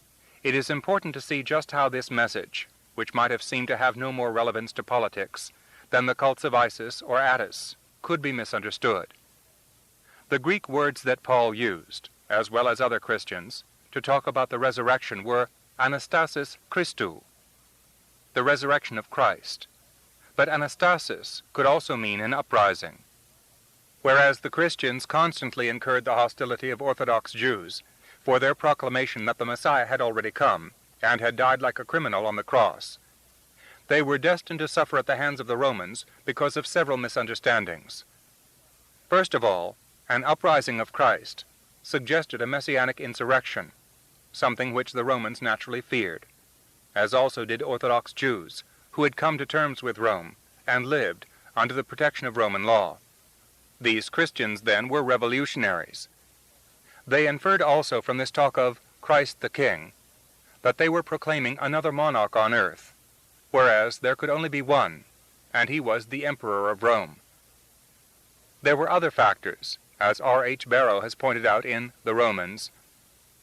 it is important to see just how this message, which might have seemed to have no more relevance to politics than the cults of Isis or Attis, could be misunderstood. The Greek words that Paul used, as well as other Christians, to talk about the resurrection were Anastasis Christou, the resurrection of Christ. But Anastasis could also mean an uprising. Whereas the Christians constantly incurred the hostility of Orthodox Jews for their proclamation that the Messiah had already come and had died like a criminal on the cross, they were destined to suffer at the hands of the Romans because of several misunderstandings. First of all, an uprising of Christ suggested a messianic insurrection, something which the Romans naturally feared, as also did Orthodox Jews, who had come to terms with Rome and lived under the protection of Roman law. These Christians, then, were revolutionaries. They inferred also from this talk of Christ the King that they were proclaiming another monarch on earth, whereas there could only be one, and he was the Emperor of Rome. There were other factors, as R.H. Barrow has pointed out in The Romans.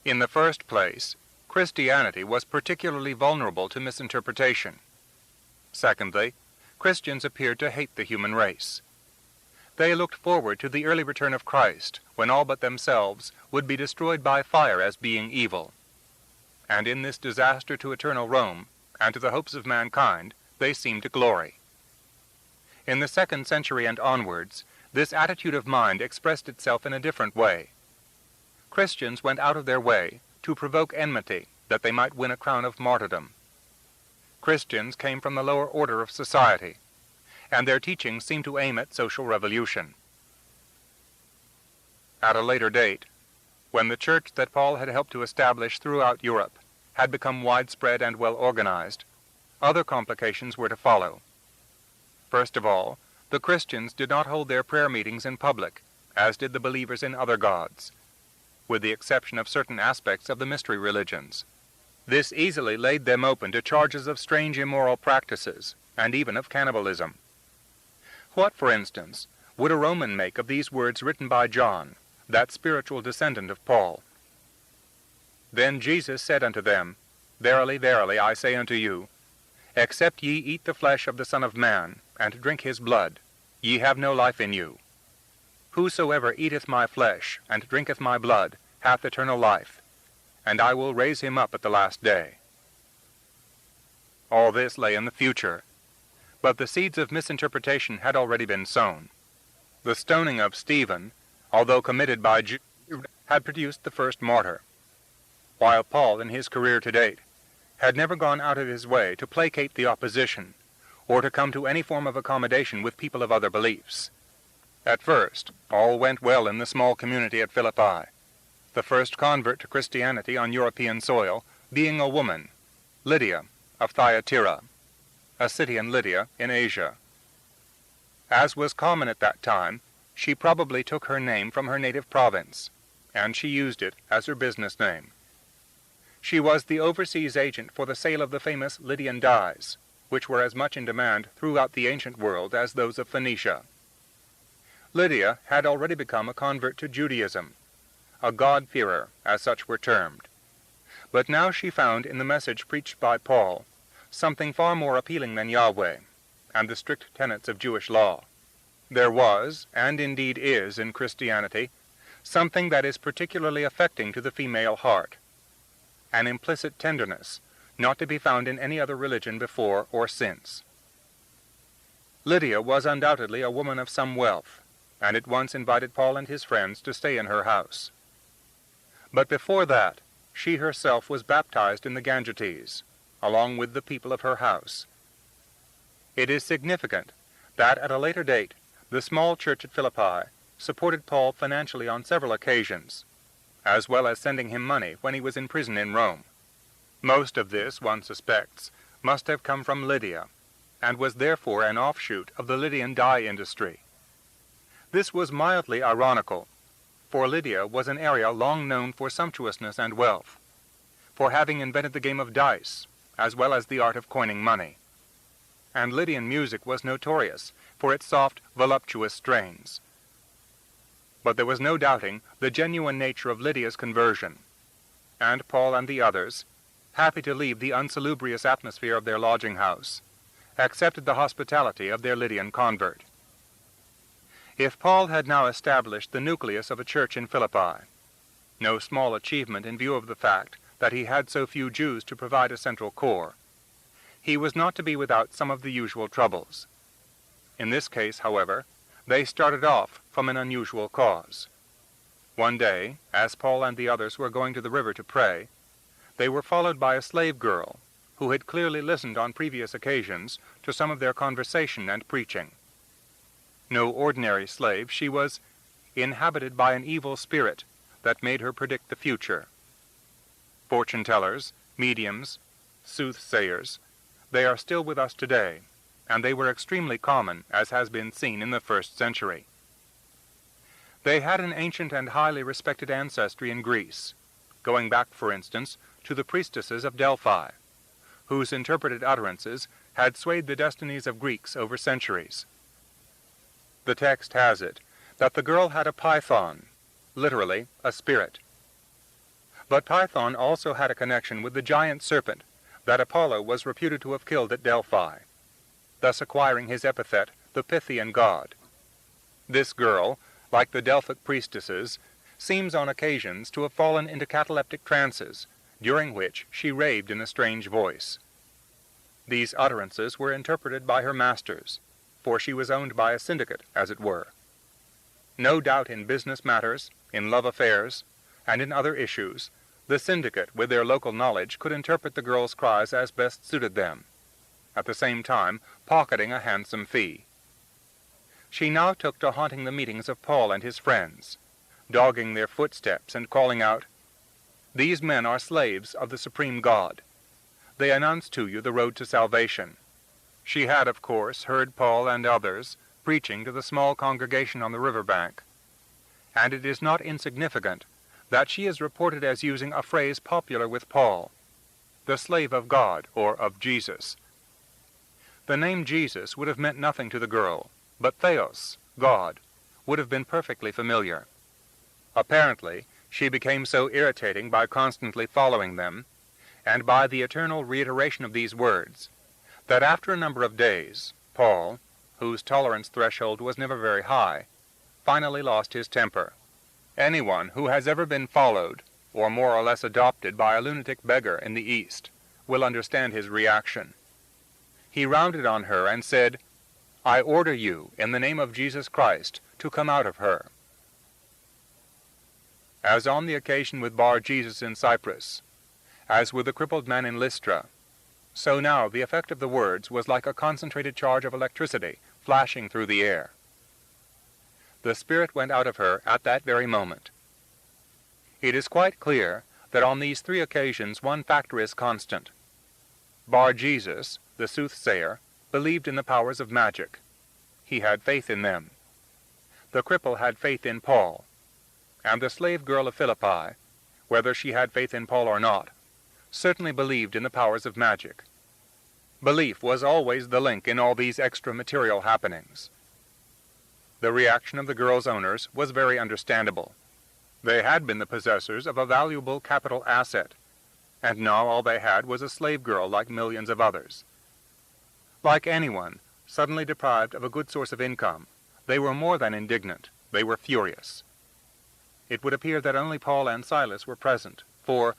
In the first place, Christianity was particularly vulnerable to misinterpretation. Secondly, Christians appeared to hate the human race. They looked forward to the early return of Christ, when all but themselves would be destroyed by fire as being evil. And in this disaster to eternal Rome, and to the hopes of mankind, they seemed to glory. In the 2nd century and onwards, this attitude of mind expressed itself in a different way. Christians went out of their way to provoke enmity, that they might win a crown of martyrdom. Christians came from the lower order of society, and their teachings seemed to aim at social revolution. At a later date, when the church that Paul had helped to establish throughout Europe had become widespread and well organized, other complications were to follow. First of all, the Christians did not hold their prayer meetings in public, as did the believers in other gods, with the exception of certain aspects of the mystery religions. This easily laid them open to charges of strange immoral practices, and even of cannibalism. What, for instance, would a Roman make of these words written by John, that spiritual descendant of Paul? Then Jesus said unto them, Verily, verily, I say unto you, except ye eat the flesh of the Son of Man, and drink his blood, ye have no life in you. Whosoever eateth my flesh, and drinketh my blood, hath eternal life, and I will raise him up at the last day. All this lay in the future, but the seeds of misinterpretation had already been sown. The stoning of Stephen, although committed by Jews, had produced the first martyr, while Paul, in his career to date, had never gone out of his way to placate the opposition, or to come to any form of accommodation with people of other beliefs. At first, all went well in the small community at Philippi, the first convert to Christianity on European soil being a woman, Lydia, of Thyatira, a city in Lydia in Asia. As was common at that time, she probably took her name from her native province, and she used it as her business name. She was the overseas agent for the sale of the famous Lydian dyes, which were as much in demand throughout the ancient world as those of Phoenicia. Lydia had already become a convert to Judaism, a God-fearer, as such were termed. But now she found in the message preached by Paul something far more appealing than Yahweh and the strict tenets of Jewish law. There was, and indeed is in Christianity, something that is particularly affecting to the female heart, an implicit tenderness not to be found in any other religion before or since. Lydia was undoubtedly a woman of some wealth, and at once invited Paul and his friends to stay in her house. But before that, she herself was baptized in the Gangetes, along with the people of her house. It is significant that at a later date, the small church at Philippi supported Paul financially on several occasions, as well as sending him money when he was in prison in Rome. Most of this, one suspects, must have come from Lydia, and was therefore an offshoot of the Lydian dye industry. This was mildly ironical, for Lydia was an area long known for sumptuousness and wealth, for having invented the game of dice, as well as the art of coining money. And Lydian music was notorious for its soft, voluptuous strains. But there was no doubting the genuine nature of Lydia's conversion, and Paul and the others, happy to leave the unsalubrious atmosphere of their lodging-house, accepted the hospitality of their Lydian convert. If Paul had now established the nucleus of a church in Philippi, no small achievement in view of the fact that he had so few Jews to provide a central core, he was not to be without some of the usual troubles. In this case, however, they started off from an unusual cause. One day, as Paul and the others were going to the river to pray, they were followed by a slave girl who had clearly listened on previous occasions to some of their conversation and preaching. No ordinary slave, she was inhabited by an evil spirit that made her predict the future. Fortune-tellers, mediums, soothsayers, they are still with us today, and they were extremely common, as has been seen in the 1st century. They had an ancient and highly respected ancestry in Greece, going back, for instance, to the priestesses of Delphi, whose interpreted utterances had swayed the destinies of Greeks over centuries. The text has it that the girl had a python, literally a spirit. But Python also had a connection with the giant serpent that Apollo was reputed to have killed at Delphi, thus acquiring his epithet, the Pythian god. This girl, like the Delphic priestesses, seems on occasions to have fallen into cataleptic trances, during which she raved in a strange voice. These utterances were interpreted by her masters, for she was owned by a syndicate, as it were. No doubt in business matters, in love affairs, and in other issues, the syndicate, with their local knowledge, could interpret the girl's cries as best suited them, at the same time pocketing a handsome fee. She now took to haunting the meetings of Paul and his friends, dogging their footsteps and calling out, "These men are slaves of the supreme God. They announce to you the road to salvation." She had, of course, heard Paul and others preaching to the small congregation on the river bank, and it is not insignificant that she is reported as using a phrase popular with Paul, the slave of God, or of Jesus. The name Jesus would have meant nothing to the girl, but Theos, God, would have been perfectly familiar. Apparently, she became so irritating by constantly following them, and by the eternal reiteration of these words, that after a number of days, Paul, whose tolerance threshold was never very high, finally lost his temper. Anyone who has ever been followed, or more or less adopted by a lunatic beggar in the East, will understand his reaction. He rounded on her and said, "I order you, in the name of Jesus Christ, to come out of her." As on the occasion with Bar Jesus in Cyprus, as with the crippled man in Lystra, so now the effect of the words was like a concentrated charge of electricity flashing through the air. The spirit went out of her at that very moment. It is quite clear that on these 3 occasions one factor is constant. Bar Jesus, the soothsayer, believed in the powers of magic. He had faith in them. The cripple had faith in Paul, and the slave girl of Philippi, whether she had faith in Paul or not, certainly believed in the powers of magic. Belief was always the link in all these extra-material happenings. The reaction of the girl's owners was very understandable. They had been the possessors of a valuable capital asset, and now all they had was a slave girl like millions of others. Like anyone suddenly deprived of a good source of income, they were more than indignant, they were furious. it would appear that only Paul and Silas were present, for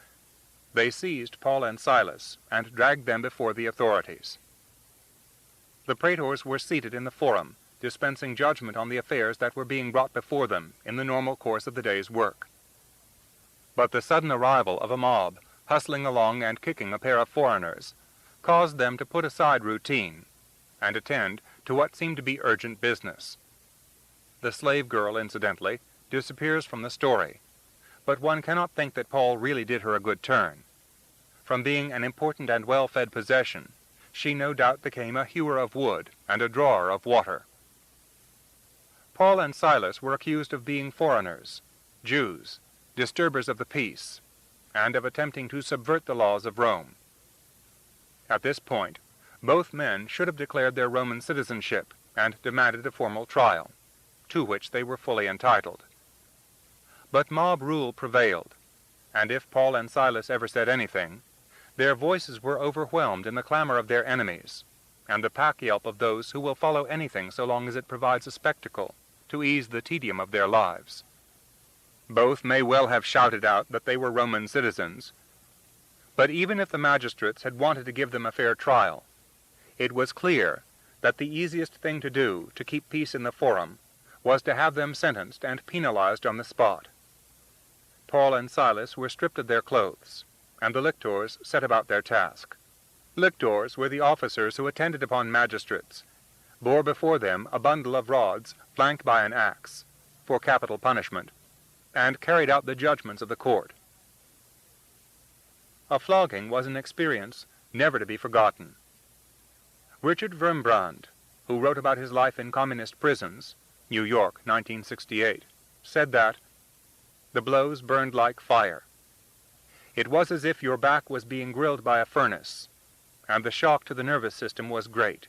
they seized Paul and Silas and dragged them before the authorities. The praetors were seated in the forum, dispensing judgment on the affairs that were being brought before them in the normal course of the day's work. But the sudden arrival of a mob, hustling along and kicking a pair of foreigners, caused them to put aside routine and attend to what seemed to be urgent business. The slave girl, incidentally, disappears from the story, but one cannot think that Paul really did her a good turn. From being an important and well-fed possession, she no doubt became a hewer of wood and a drawer of water. Paul and Silas were accused of being foreigners, Jews, disturbers of the peace, and of attempting to subvert the laws of Rome. At this point, both men should have declared their Roman citizenship and demanded a formal trial, to which they were fully entitled. But mob rule prevailed, and if Paul and Silas ever said anything, their voices were overwhelmed in the clamor of their enemies, and the pack-yelp of those who will follow anything so long as it provides a spectacle to ease the tedium of their lives. Both may well have shouted out that they were Roman citizens, but even if the magistrates had wanted to give them a fair trial, it was clear that the easiest thing to do to keep peace in the forum was to have them sentenced and penalized on the spot. Paul and Silas were stripped of their clothes, and the lictors set about their task. Lictors were the officers who attended upon magistrates, bore before them a bundle of rods flanked by an axe, for capital punishment, and carried out the judgments of the court. A flogging was an experience never to be forgotten. Richard Wurmbrand, who wrote about his life in communist prisons, New York, 1968, said that the blows burned like fire. It was as if your back was being grilled by a furnace, and the shock to the nervous system was great.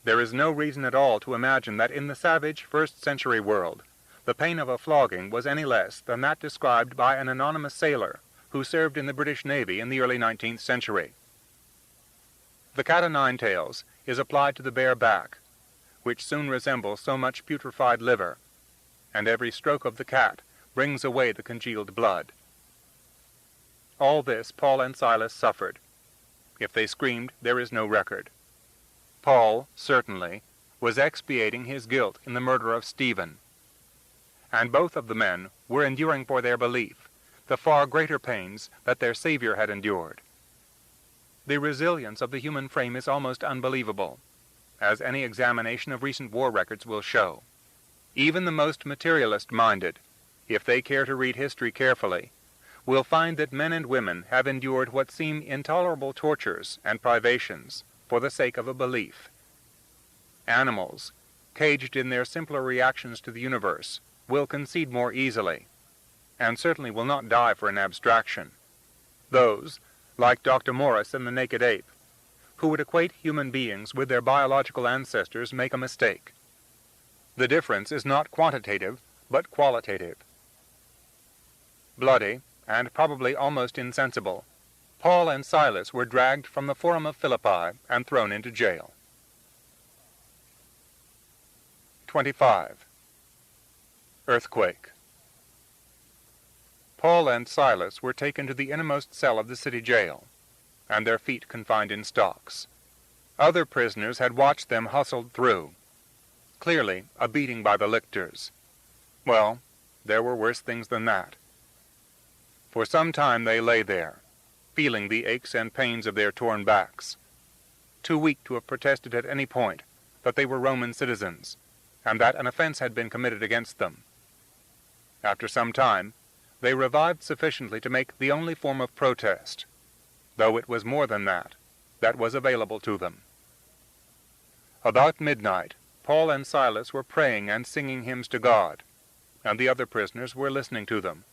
There is no reason at all to imagine that in the savage first-century world, the pain of a flogging was any less than that described by an anonymous sailor who served in the British Navy in the early 19th century. The cat-o'-nine-tails is applied to the bare back, which soon resembles so much putrefied liver, and every stroke of the cat brings away the congealed blood. All this Paul and Silas suffered. If they screamed, there is no record. Paul, certainly, was expiating his guilt in the murder of Stephen, and both of the men were enduring for their belief the far greater pains that their Savior had endured. The resilience of the human frame is almost unbelievable, as any examination of recent war records will show. Even the most materialist-minded, if they care to read history carefully, will find that men and women have endured what seem intolerable tortures and privations for the sake of a belief. Animals, caged in their simpler reactions to the universe, will concede more easily, and certainly will not die for an abstraction. Those, like Dr. Morris and the naked ape, who would equate human beings with their biological ancestors, make a mistake. The difference is not quantitative, but qualitative. Bloody, and probably almost insensible, Paul and Silas were dragged from the Forum of Philippi and thrown into jail. 25. Earthquake. Paul and Silas were taken to the innermost cell of the city jail, and their feet confined in stocks. Other prisoners had watched them hustled through. Clearly, a beating by the lictors. Well, there were worse things than that. For some time they lay there, feeling the aches and pains of their torn backs, too weak to have protested at any point that they were Roman citizens, and that an offense had been committed against them. After some time, they revived sufficiently to make the only form of protest, though it was more than that was available to them. About midnight, Paul and Silas were praying and singing hymns to God, and the other prisoners were listening to them.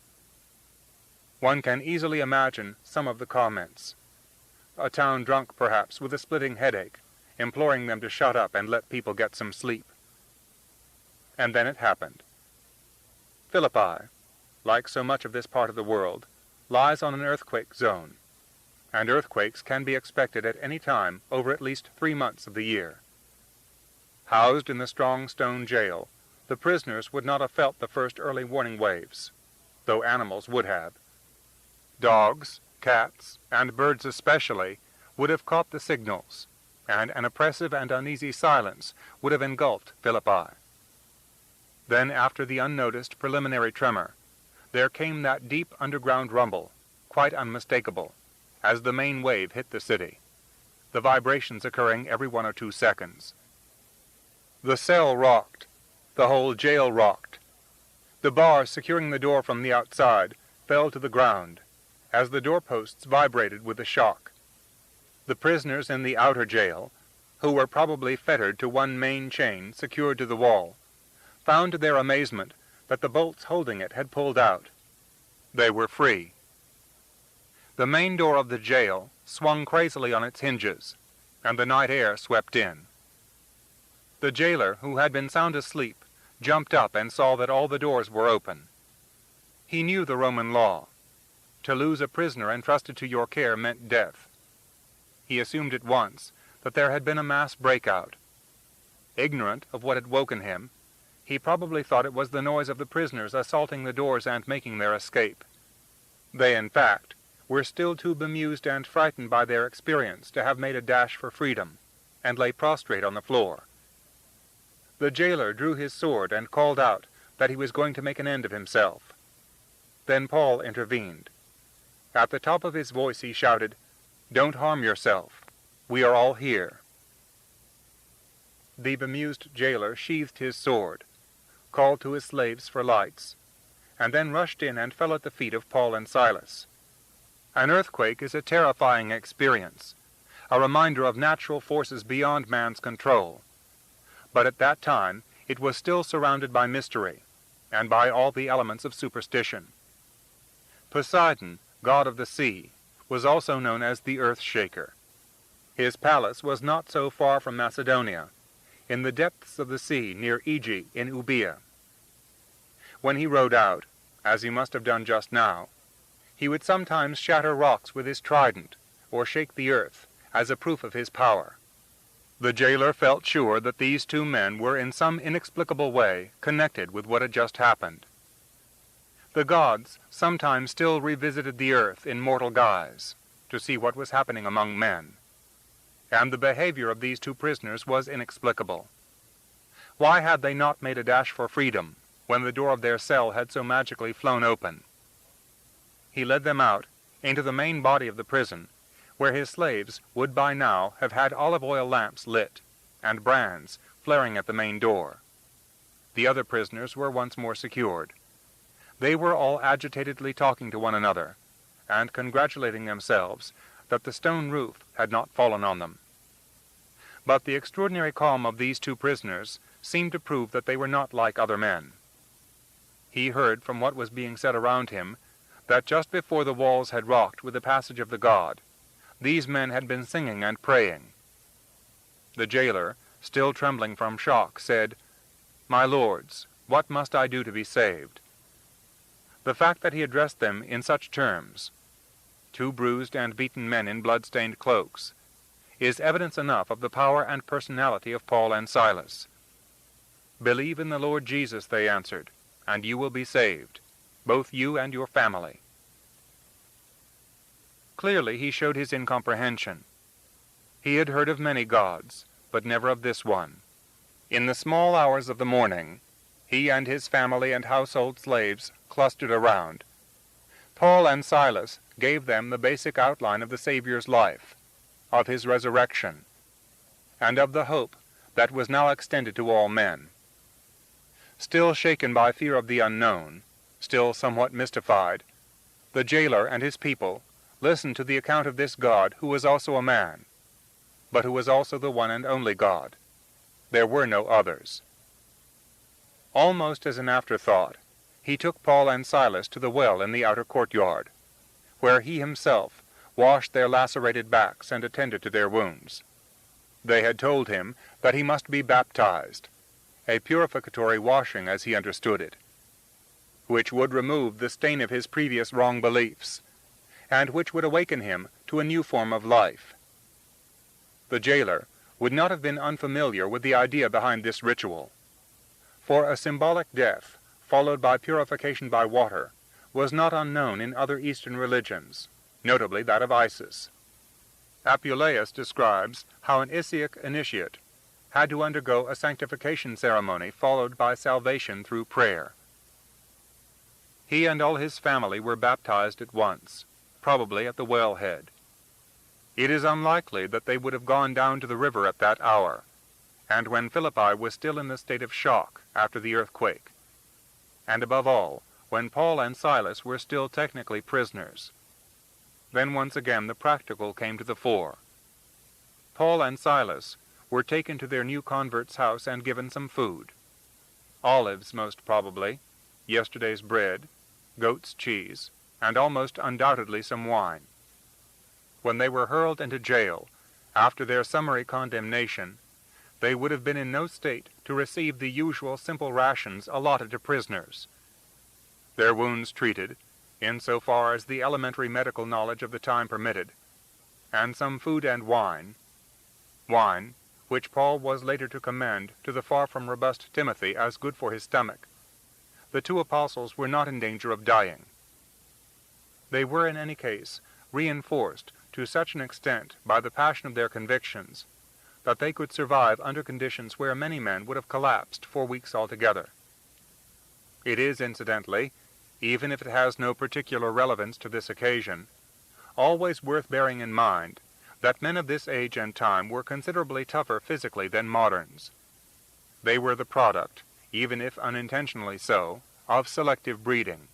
One can easily imagine some of the comments. A town drunk, perhaps, with a splitting headache, imploring them to shut up and let people get some sleep. And then it happened. Philippi, like so much of this part of the world, lies on an earthquake zone, and earthquakes can be expected at any time over at least 3 months of the year. Housed in the strong stone jail, the prisoners would not have felt the first early warning waves, though animals would have. Dogs, cats, and birds especially, would have caught the signals, and an oppressive and uneasy silence would have engulfed Philippi. Then, after the unnoticed preliminary tremor, there came that deep underground rumble, quite unmistakable, as the main wave hit the city, the vibrations occurring every 1 or 2 seconds. The cell rocked. The whole jail rocked. The bars securing the door from the outside fell to the ground, as the doorposts vibrated with the shock. The prisoners in the outer jail, who were probably fettered to one main chain secured to the wall, found to their amazement that the bolts holding it had pulled out. They were free. The main door of the jail swung crazily on its hinges, and the night air swept in. The jailer, who had been sound asleep, jumped up and saw that all the doors were open. He knew the Roman law. To lose a prisoner entrusted to your care meant death. He assumed at once that there had been a mass breakout. Ignorant of what had woken him, he probably thought it was the noise of the prisoners assaulting the doors and making their escape. They, in fact, were still too bemused and frightened by their experience to have made a dash for freedom, and lay prostrate on the floor. The jailer drew his sword and called out that he was going to make an end of himself. Then Paul intervened. At the top of his voice he shouted, "Don't harm yourself. We are all here." The bemused jailer sheathed his sword, called to his slaves for lights, and then rushed in and fell at the feet of Paul and Silas. An earthquake is a terrifying experience, a reminder of natural forces beyond man's control. But at that time it was still surrounded by mystery, and by all the elements of superstition. Poseidon, god of the sea, was also known as the earth-shaker. His palace was not so far from Macedonia, in the depths of the sea near Aegae in Euboea. When he rode out, as he must have done just now, he would sometimes shatter rocks with his trident, or shake the earth, as a proof of his power. The jailer felt sure that these two men were in some inexplicable way connected with what had just happened. The gods sometimes still revisited the earth in mortal guise, to see what was happening among men. And the behavior of these two prisoners was inexplicable. Why had they not made a dash for freedom, when the door of their cell had so magically flown open? He led them out, into the main body of the prison, where his slaves would by now have had olive oil lamps lit, and brands flaring at the main door. The other prisoners were once more secured. They were all agitatedly talking to one another, and congratulating themselves that the stone roof had not fallen on them. But the extraordinary calm of these two prisoners seemed to prove that they were not like other men. He heard from what was being said around him that just before the walls had rocked with the passage of the god, these men had been singing and praying. The jailer, still trembling from shock, said, "My lords, what must I do to be saved?" The fact that he addressed them in such terms, two bruised and beaten men in blood-stained cloaks, is evidence enough of the power and personality of Paul and Silas. "Believe in the Lord Jesus," they answered, "and you will be saved, both you and your family." Clearly he showed his incomprehension. He had heard of many gods, but never of this one. In the small hours of the morning, he and his family and household slaves clustered around. Paul and Silas gave them the basic outline of the Savior's life, of his resurrection, and of the hope that was now extended to all men. Still shaken by fear of the unknown, still somewhat mystified, the jailer and his people listened to the account of this God who was also a man, but who was also the one and only God. There were no others. Almost as an afterthought, he took Paul and Silas to the well in the outer courtyard, where he himself washed their lacerated backs and attended to their wounds. They had told him that he must be baptized, a purificatory washing as he understood it, which would remove the stain of his previous wrong beliefs, and which would awaken him to a new form of life. The jailer would not have been unfamiliar with the idea behind this ritual, for a symbolic death, followed by purification by water, was not unknown in other Eastern religions, notably that of Isis. Apuleius describes how an Isiac initiate had to undergo a sanctification ceremony followed by salvation through prayer. He and all his family were baptized at once, probably at the wellhead. It is unlikely that they would have gone down to the river at that hour, and when Philippi was still in the state of shock after the earthquake, and above all, when Paul and Silas were still technically prisoners. Then once again the practical came to the fore. Paul and Silas were taken to their new convert's house and given some food. Olives, most probably, yesterday's bread, goat's cheese, and almost undoubtedly some wine. When they were hurled into jail, after their summary condemnation, they would have been in no state to receive the usual simple rations allotted to prisoners. Their wounds treated, in so far as the elementary medical knowledge of the time permitted, and some food and wine, which Paul was later to commend to the far from robust Timothy as good for his stomach, the two apostles were not in danger of dying. They were in any case reinforced to such an extent by the passion of their convictions that they could survive under conditions where many men would have collapsed for weeks altogether. It is, incidentally, even if it has no particular relevance to this occasion, always worth bearing in mind that men of this age and time were considerably tougher physically than moderns. They were the product, even if unintentionally so, of selective breeding.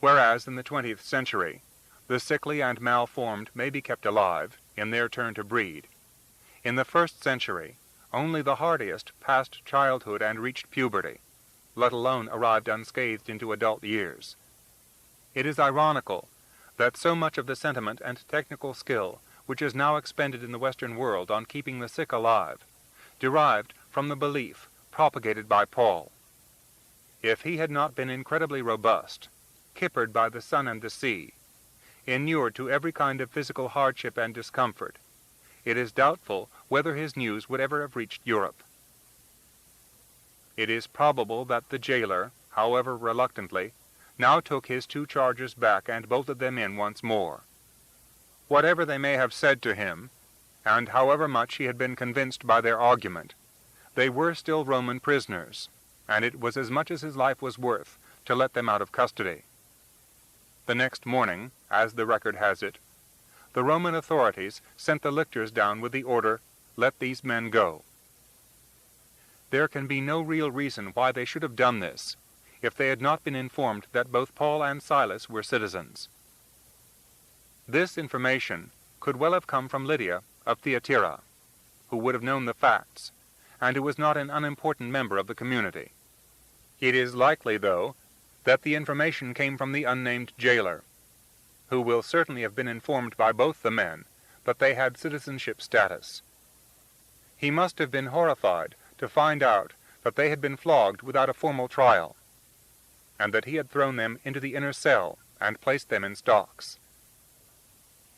Whereas in the 20th century, the sickly and malformed may be kept alive, in their turn to breed. In the 1st century, only the hardiest passed childhood and reached puberty, let alone arrived unscathed into adult years. It is ironical that so much of the sentiment and technical skill which is now expended in the Western world on keeping the sick alive derived from the belief propagated by Paul. If he had not been incredibly robust, kippered by the sun and the sea, inured to every kind of physical hardship and discomfort, it is doubtful whether his news would ever have reached Europe. It is probable that the jailer, however reluctantly, now took his two charges back and bolted them in once more. Whatever they may have said to him, and however much he had been convinced by their argument, they were still Roman prisoners, and it was as much as his life was worth to let them out of custody. The next morning, as the record has it, the Roman authorities sent the lictors down with the order, "Let these men go." There can be no real reason why they should have done this, if they had not been informed that both Paul and Silas were citizens. This information could well have come from Lydia of Thyatira, who would have known the facts, and who was not an unimportant member of the community. It is likely, though, that the information came from the unnamed jailer, who will certainly have been informed by both the men that they had citizenship status. He must have been horrified to find out that they had been flogged without a formal trial, and that he had thrown them into the inner cell and placed them in stocks.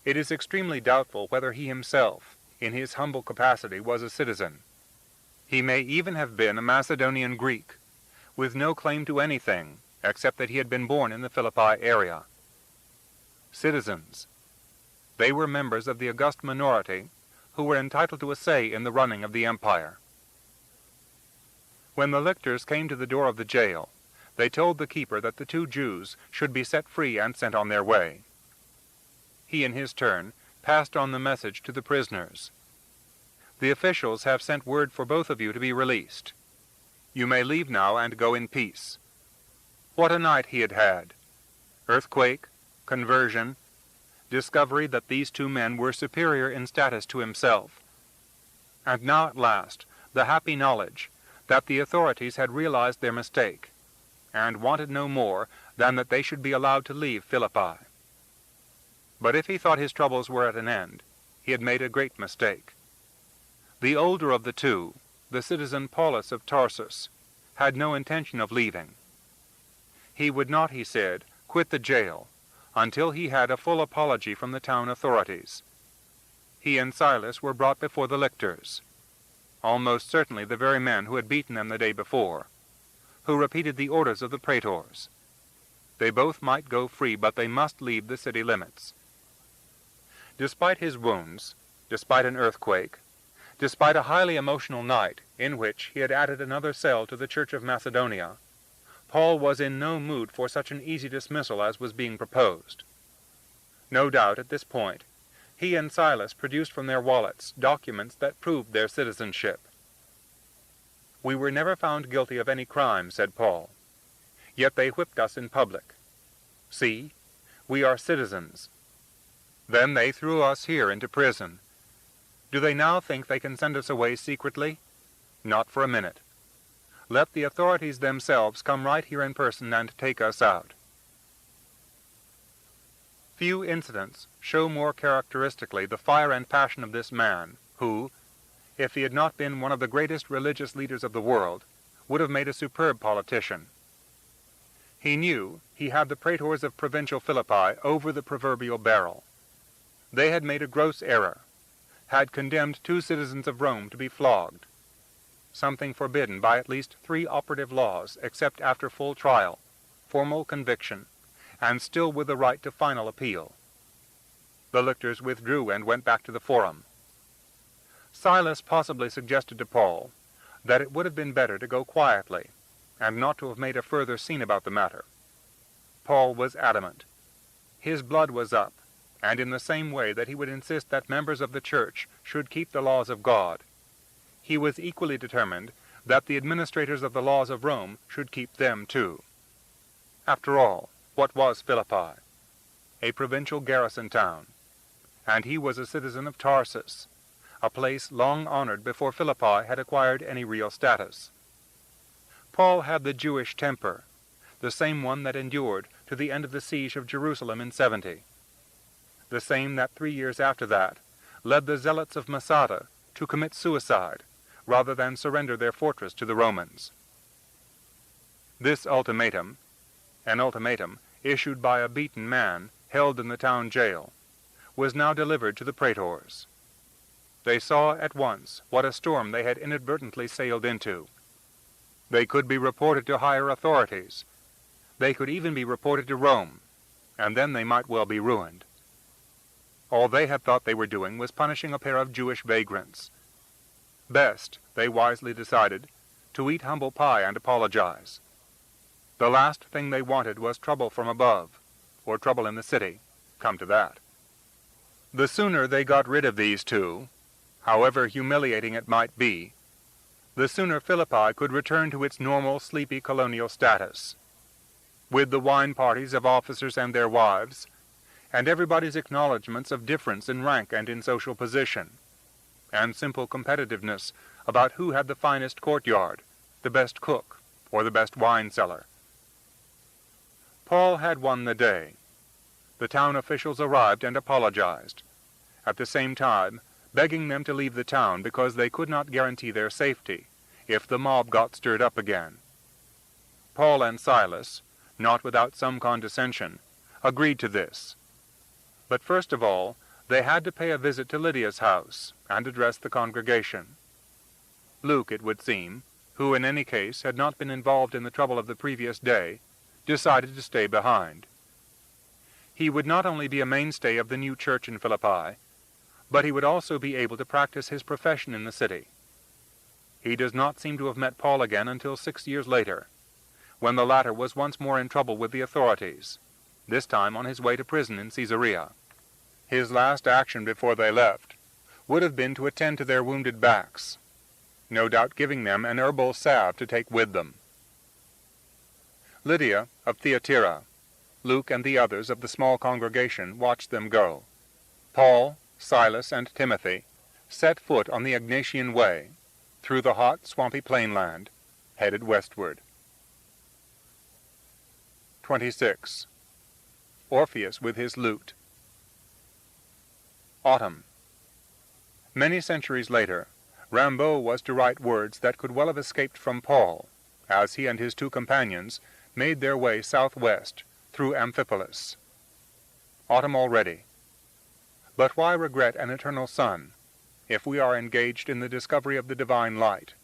It is extremely doubtful whether he himself, in his humble capacity, was a citizen. He may even have been a Macedonian Greek, with no claim to anything except that he had been born in the Philippi area. Citizens. They were members of the august minority who were entitled to a say in the running of the empire. When the lictors came to the door of the jail, they told the keeper that the two Jews should be set free and sent on their way. He, in his turn, passed on the message to the prisoners. "The officials have sent word for both of you to be released. You may leave now and go in peace." What a night he had had! Earthquake, conversion, discovery that these two men were superior in status to himself. And now at last, the happy knowledge that the authorities had realized their mistake, and wanted no more than that they should be allowed to leave Philippi. But if he thought his troubles were at an end, he had made a great mistake. The older of the two, the citizen Paulus of Tarsus, had no intention of leaving. He would not, he said, quit the jail until he had a full apology from the town authorities. He and Silas were brought before the lictors, almost certainly the very men who had beaten them the day before, who repeated the orders of the praetors. they both might go free, but they must leave the city limits. Despite his wounds, despite an earthquake, despite a highly emotional night in which he had added another cell to the Church of Macedonia, Paul was in no mood for such an easy dismissal as was being proposed. No doubt at this point he and Silas produced from their wallets documents that proved their citizenship. "We were never found guilty of any crime," said Paul, "yet they whipped us in public. See, we are citizens. Then they threw us here into prison. Do they now think they can send us away secretly? Not for a minute. Let the authorities themselves come right here in person and take us out." Few incidents show more characteristically the fire and passion of this man, who, if he had not been one of the greatest religious leaders of the world, would have made a superb politician. He knew he had the praetors of provincial Philippi over the proverbial barrel. They had made a gross error, had condemned 2 citizens of Rome to be flogged, something forbidden by at least 3 operative laws except after full trial, formal conviction, and still with the right to final appeal. The lictors withdrew and went back to the forum. Silas possibly suggested to Paul that it would have been better to go quietly, and not to have made a further scene about the matter. Paul was adamant. His blood was up, and in the same way that he would insist that members of the church should keep the laws of God, he was equally determined that the administrators of the laws of Rome should keep them too. After all, what was Philippi? A provincial garrison town, and he was a citizen of Tarsus, a place long honored before Philippi had acquired any real status. Paul had the Jewish temper, the same one that endured to the end of the siege of Jerusalem in 70, the same that 3 years after that led the zealots of Masada to commit suicide rather than surrender their fortress to the Romans. This ultimatum, an ultimatum issued by a beaten man held in the town jail, was now delivered to the praetors. They saw at once what a storm they had inadvertently sailed into. They could be reported to higher authorities. They could even be reported to Rome, and then they might well be ruined. All they had thought they were doing was punishing a pair of Jewish vagrants. Best, they wisely decided, to eat humble pie and apologize. The last thing they wanted was trouble from above, or trouble in the city, come to that. The sooner they got rid of these 2, however humiliating it might be, the sooner Philippi could return to its normal sleepy colonial status, with the wine parties of officers and their wives, and everybody's acknowledgments of difference in rank and in social position, and simple competitiveness about who had the finest courtyard, the best cook, or the best wine cellar. Paul had won the day. The town officials arrived and apologized, at the same time begging them to leave the town because they could not guarantee their safety if the mob got stirred up again. Paul and Silas, not without some condescension, agreed to this. But first of all, they had to pay a visit to Lydia's house and address the congregation. Luke, it would seem, who in any case had not been involved in the trouble of the previous day, decided to stay behind. He would not only be a mainstay of the new church in Philippi, but he would also be able to practice his profession in the city. He does not seem to have met Paul again until 6 years later, when the latter was once more in trouble with the authorities, this time on his way to prison in Caesarea. His last action before they left would have been to attend to their wounded backs, no doubt giving them an herbal salve to take with them. Lydia of Thyatira, Luke and the others of the small congregation watched them go. Paul, Silas, and Timothy set foot on the Egnatian Way, through the hot, swampy plainland, headed westward. 26. Orpheus with his lute. Autumn. Many centuries later, Rimbaud was to write words that could well have escaped from Paul, as he and his 2 companions made their way southwest through Amphipolis. Autumn already. But why regret an eternal sun, if we are engaged in the discovery of the divine light,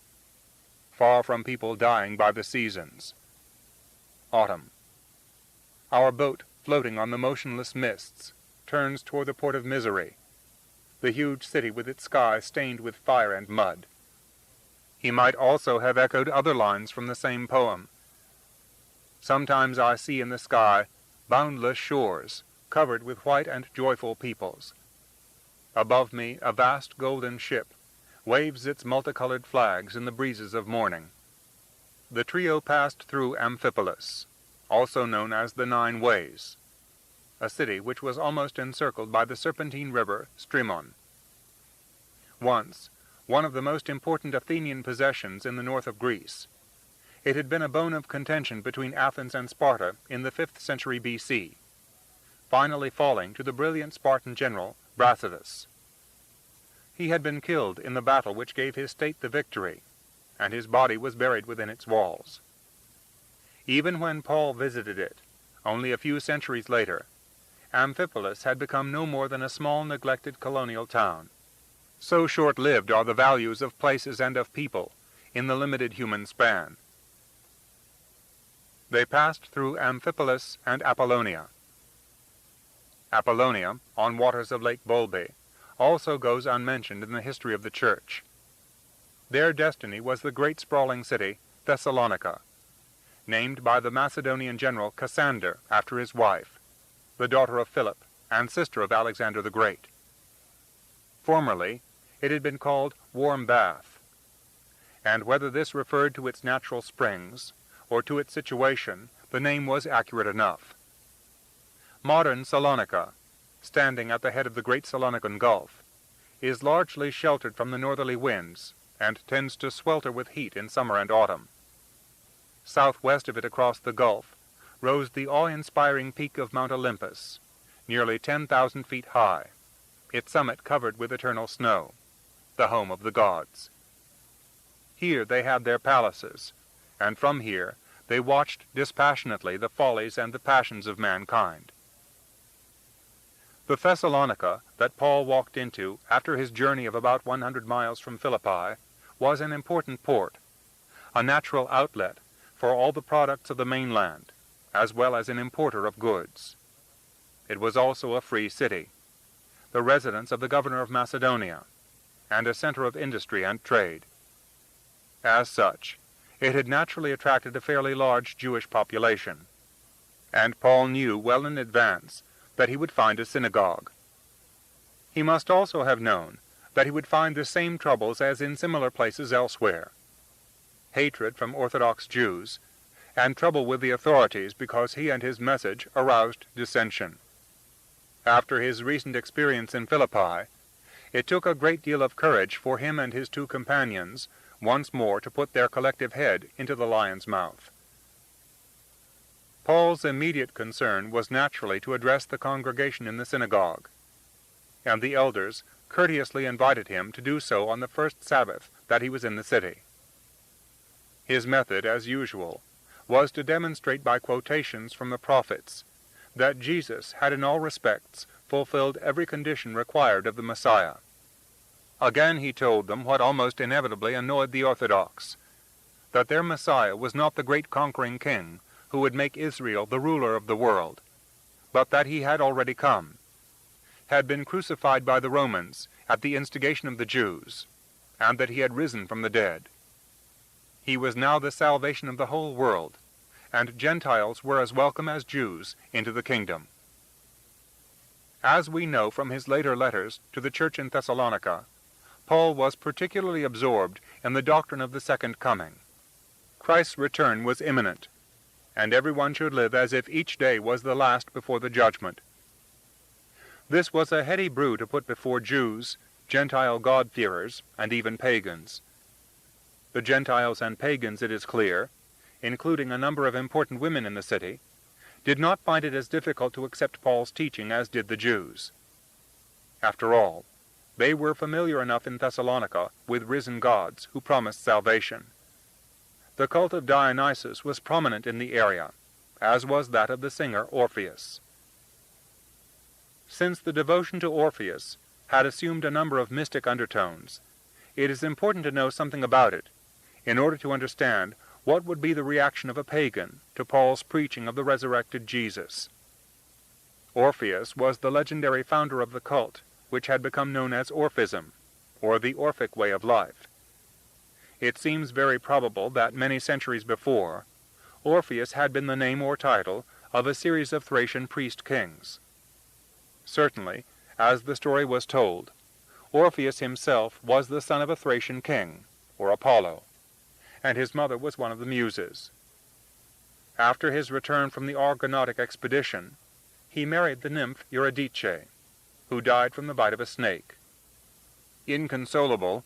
far from people dying by the seasons? Autumn. Our boat, floating on the motionless mists, turns toward the port of Misery, the huge city with its sky stained with fire and mud. He might also have echoed other lines from the same poem. Sometimes I see in the sky boundless shores, covered with white and joyful peoples. Above me a vast golden ship waves its multicolored flags in the breezes of morning. The trio passed through Amphipolis, also known as the 9 Ways, a city which was almost encircled by the serpentine river Strymon. Once, one of the most important Athenian possessions in the north of Greece, it had been a bone of contention between Athens and Sparta in the 5th century B.C., finally falling to the brilliant Spartan general Brasidas. He had been killed in the battle which gave his state the victory, and his body was buried within its walls. Even when Paul visited it, only a few centuries later, Amphipolis had become no more than a small neglected colonial town. So short-lived are the values of places and of people in the limited human span. They passed through Amphipolis and Apollonia. Apollonia, on waters of Lake Bolbe, also goes unmentioned in the history of the Church. Their destiny was the great sprawling city, Thessalonica, named by the Macedonian general Cassander after his wife, the daughter of Philip and sister of Alexander the Great. Formerly, it had been called Warm Bath, and whether this referred to its natural springs or to its situation, the name was accurate enough. Modern Salonika, standing at the head of the great Salonican Gulf, is largely sheltered from the northerly winds and tends to swelter with heat in summer and autumn. Southwest of it across the Gulf rose the awe-inspiring peak of Mount Olympus, nearly 10,000 feet high, its summit covered with eternal snow, the home of the gods. Here they had their palaces, and from here they watched dispassionately the follies and the passions of mankind. The Thessalonica that Paul walked into after his journey of about 100 miles from Philippi was an important port, a natural outlet for all the products of the mainland, as well as an importer of goods. It was also a free city, the residence of the governor of Macedonia, and a center of industry and trade. As such, it had naturally attracted a fairly large Jewish population, and Paul knew well in advance that he would find a synagogue. He must also have known that he would find the same troubles as in similar places elsewhere: hatred from Orthodox Jews, and trouble with the authorities because he and his message aroused dissension. After his recent experience in Philippi, it took a great deal of courage for him and his 2 companions once more to put their collective head into the lion's mouth. Paul's immediate concern was naturally to address the congregation in the synagogue, and the elders courteously invited him to do so on the first Sabbath that he was in the city. His method, as usual, was to demonstrate by quotations from the prophets that Jesus had in all respects fulfilled every condition required of the Messiah. Again he told them what almost inevitably annoyed the Orthodox, that their Messiah was not the great conquering king who would make Israel the ruler of the world, but that he had already come, had been crucified by the Romans at the instigation of the Jews, and that he had risen from the dead. He was now the salvation of the whole world, and Gentiles were as welcome as Jews into the kingdom. As we know from his later letters to the church in Thessalonica, Paul was particularly absorbed in the doctrine of the second coming. Christ's return was imminent, and everyone should live as if each day was the last before the judgment. This was a heady brew to put before Jews, Gentile God-fearers, and even pagans. The Gentiles and pagans, it is clear, including a number of important women in the city, did not find it as difficult to accept Paul's teaching as did the Jews. After all, they were familiar enough in Thessalonica with risen gods who promised salvation. The cult of Dionysus was prominent in the area, as was that of the singer Orpheus. Since the devotion to Orpheus had assumed a number of mystic undertones, it is important to know something about it, in order to understand what would be the reaction of a pagan to Paul's preaching of the resurrected Jesus? Orpheus was the legendary founder of the cult, which had become known as Orphism, or the Orphic way of life. It seems very probable that many centuries before, Orpheus had been the name or title of a series of Thracian priest kings. Certainly, as the story was told, Orpheus himself was the son of a Thracian king, or Apollo, and his mother was one of the Muses. After his return from the Argonautic expedition, he married the nymph Eurydice, who died from the bite of a snake. Inconsolable,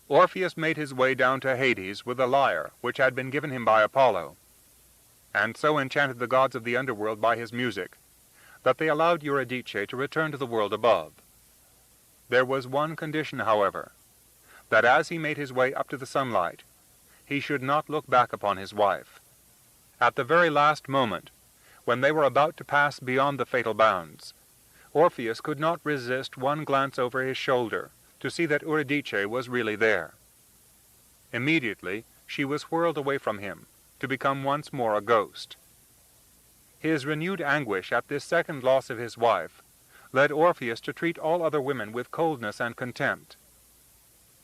Orpheus made his way down to Hades with a lyre which had been given him by Apollo, and so enchanted the gods of the underworld by his music that they allowed Eurydice to return to the world above. There was one condition, however, that as he made his way up to the sunlight, he should not look back upon his wife. At the very last moment, when they were about to pass beyond the fatal bounds, Orpheus could not resist one glance over his shoulder to see that Eurydice was really there. Immediately she was whirled away from him, to become once more a ghost. His renewed anguish at this second loss of his wife led Orpheus to treat all other women with coldness and contempt,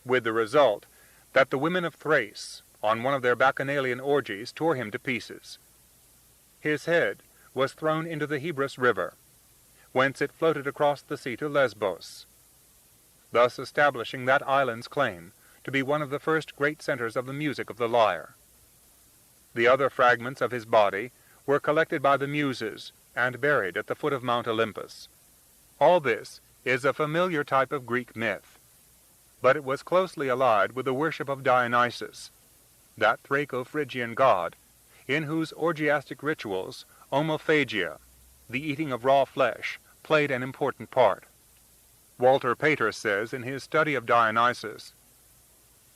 with the result that the women of Thrace, on one of their bacchanalian orgies, tore him to pieces. His head was thrown into the Hebrus River, whence it floated across the sea to Lesbos, thus establishing that island's claim to be one of the first great centers of the music of the lyre. The other fragments of his body were collected by the Muses and buried at the foot of Mount Olympus. All this is a familiar type of Greek myth, but it was closely allied with the worship of Dionysus, that Thraco-Phrygian god, in whose orgiastic rituals omophagia, the eating of raw flesh, played an important part. Walter Pater says in his study of Dionysus,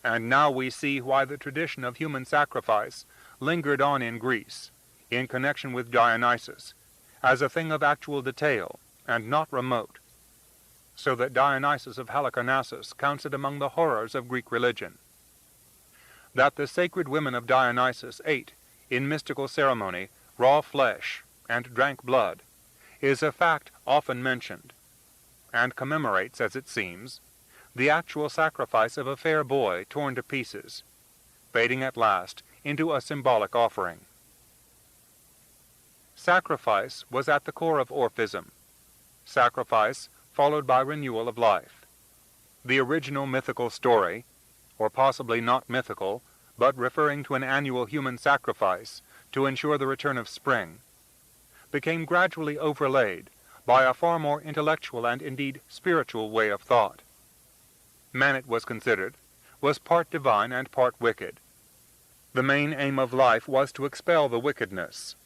"And now we see why the tradition of human sacrifice lingered on in Greece, in connection with Dionysus, as a thing of actual detail, and not remote, so that Dionysus of Halicarnassus counts it among the horrors of Greek religion. That the sacred women of Dionysus ate, in mystical ceremony, raw flesh, and drank blood, is a fact often mentioned, and commemorates, as it seems, the actual sacrifice of a fair boy torn to pieces, fading at last into a symbolic offering." Sacrifice was at the core of Orphism, sacrifice followed by renewal of life. The original mythical story, or possibly not mythical, but referring to an annual human sacrifice to ensure the return of spring, became gradually overlaid by a far more intellectual and indeed spiritual way of thought. Man, it was considered, was part divine and part wicked. The main aim of life was to expel the wickedness,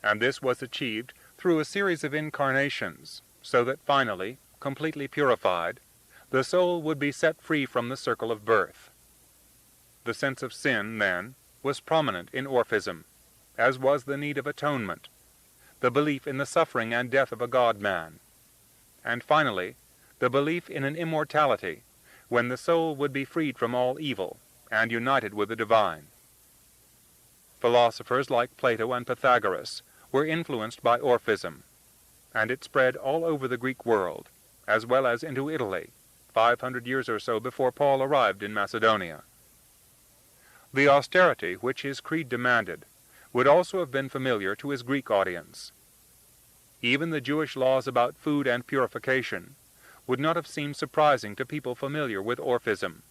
and this was achieved through a series of incarnations, so that finally, completely purified, the soul would be set free from the circle of birth. The sense of sin, then, was prominent in Orphism, as was the need of atonement, the belief in the suffering and death of a God-man, and finally, the belief in an immortality, when the soul would be freed from all evil and united with the divine. Philosophers like Plato and Pythagoras were influenced by Orphism, and it spread all over the Greek world, as well as into Italy, 500 years or so before Paul arrived in Macedonia. The austerity which his creed demanded would also have been familiar to his Greek audience. Even the Jewish laws about food and purification would not have seemed surprising to people familiar with Orphism.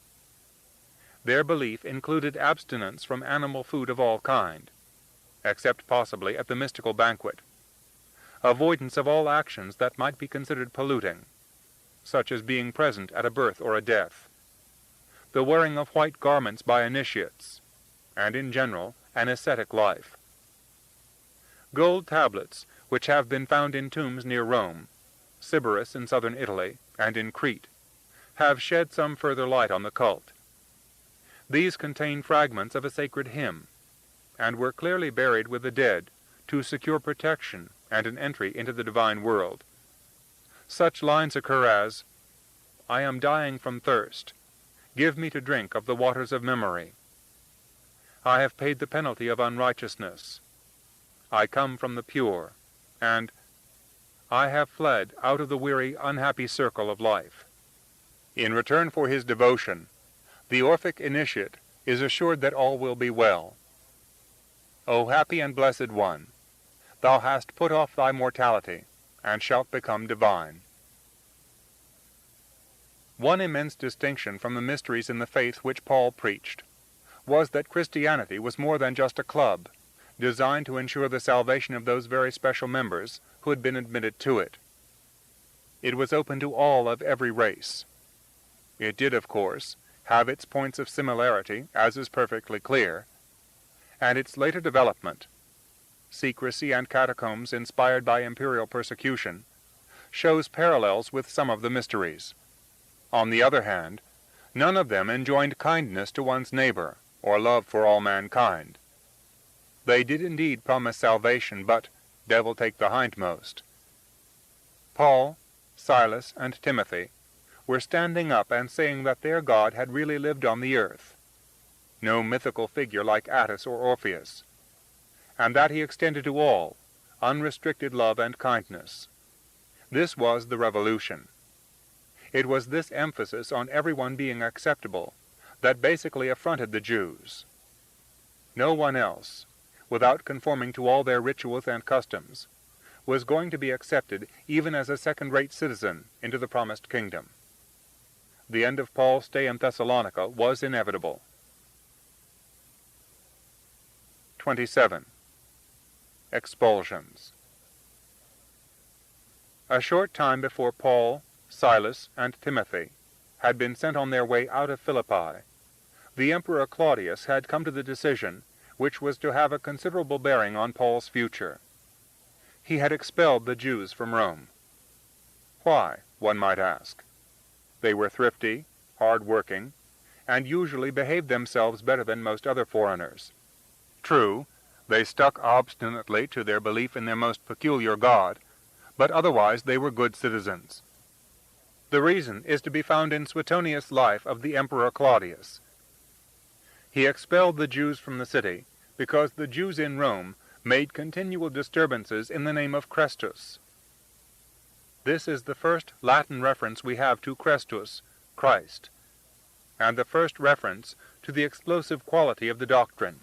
Their belief included abstinence from animal food of all kind, except possibly at the mystical banquet, avoidance of all actions that might be considered polluting, such as being present at a birth or a death, the wearing of white garments by initiates, and in general an ascetic life. Gold tablets, which have been found in tombs near Rome, Sybaris in southern Italy, and in Crete, have shed some further light on the cult. These contain fragments of a sacred hymn, and were clearly buried with the dead to secure protection and an entry into the divine world. Such lines occur as, "I am dying from thirst. Give me to drink of the waters of memory." I have paid the penalty of unrighteousness. I come from the pure, and I have fled out of the weary, unhappy circle of life. In return for his devotion, the Orphic initiate is assured that all will be well. O happy and blessed one, thou hast put off thy mortality, and shalt become divine. One immense distinction from the mysteries in the faith which Paul preached was that Christianity was more than just a club, designed to ensure the salvation of those very special members who had been admitted to it. It was open to all of every race. It did, of course, have its points of similarity, as is perfectly clear, and its later development, secrecy and catacombs inspired by imperial persecution, shows parallels with some of the mysteries. On the other hand, none of them enjoined kindness to one's neighbor, or love for all mankind. They did indeed promise salvation, but devil take the hindmost. Paul, Silas, and Timothy were standing up and saying that their God had really lived on the earth, no mythical figure like Attis or Orpheus, and that he extended to all unrestricted love and kindness. This was the revolution. It was this emphasis on everyone being acceptable that basically affronted the Jews. No one else, without conforming to all their rituals and customs, was going to be accepted even as a second-rate citizen into the promised kingdom. The end of Paul's stay in Thessalonica was inevitable. 27. Expulsions. A short time before Paul, Silas, and Timothy had been sent on their way out of Philippi, the Emperor Claudius had come to the decision which was to have a considerable bearing on Paul's future. He had expelled the Jews from Rome. Why, one might ask? They were thrifty, hard-working, and usually behaved themselves better than most other foreigners. True, they stuck obstinately to their belief in their most peculiar God, but otherwise they were good citizens. The reason is to be found in Suetonius' life of the Emperor Claudius. He expelled the Jews from the city because the Jews in Rome made continual disturbances in the name of Christus. This is the first Latin reference we have to Christus, Christ, and the first reference to the explosive quality of the doctrine.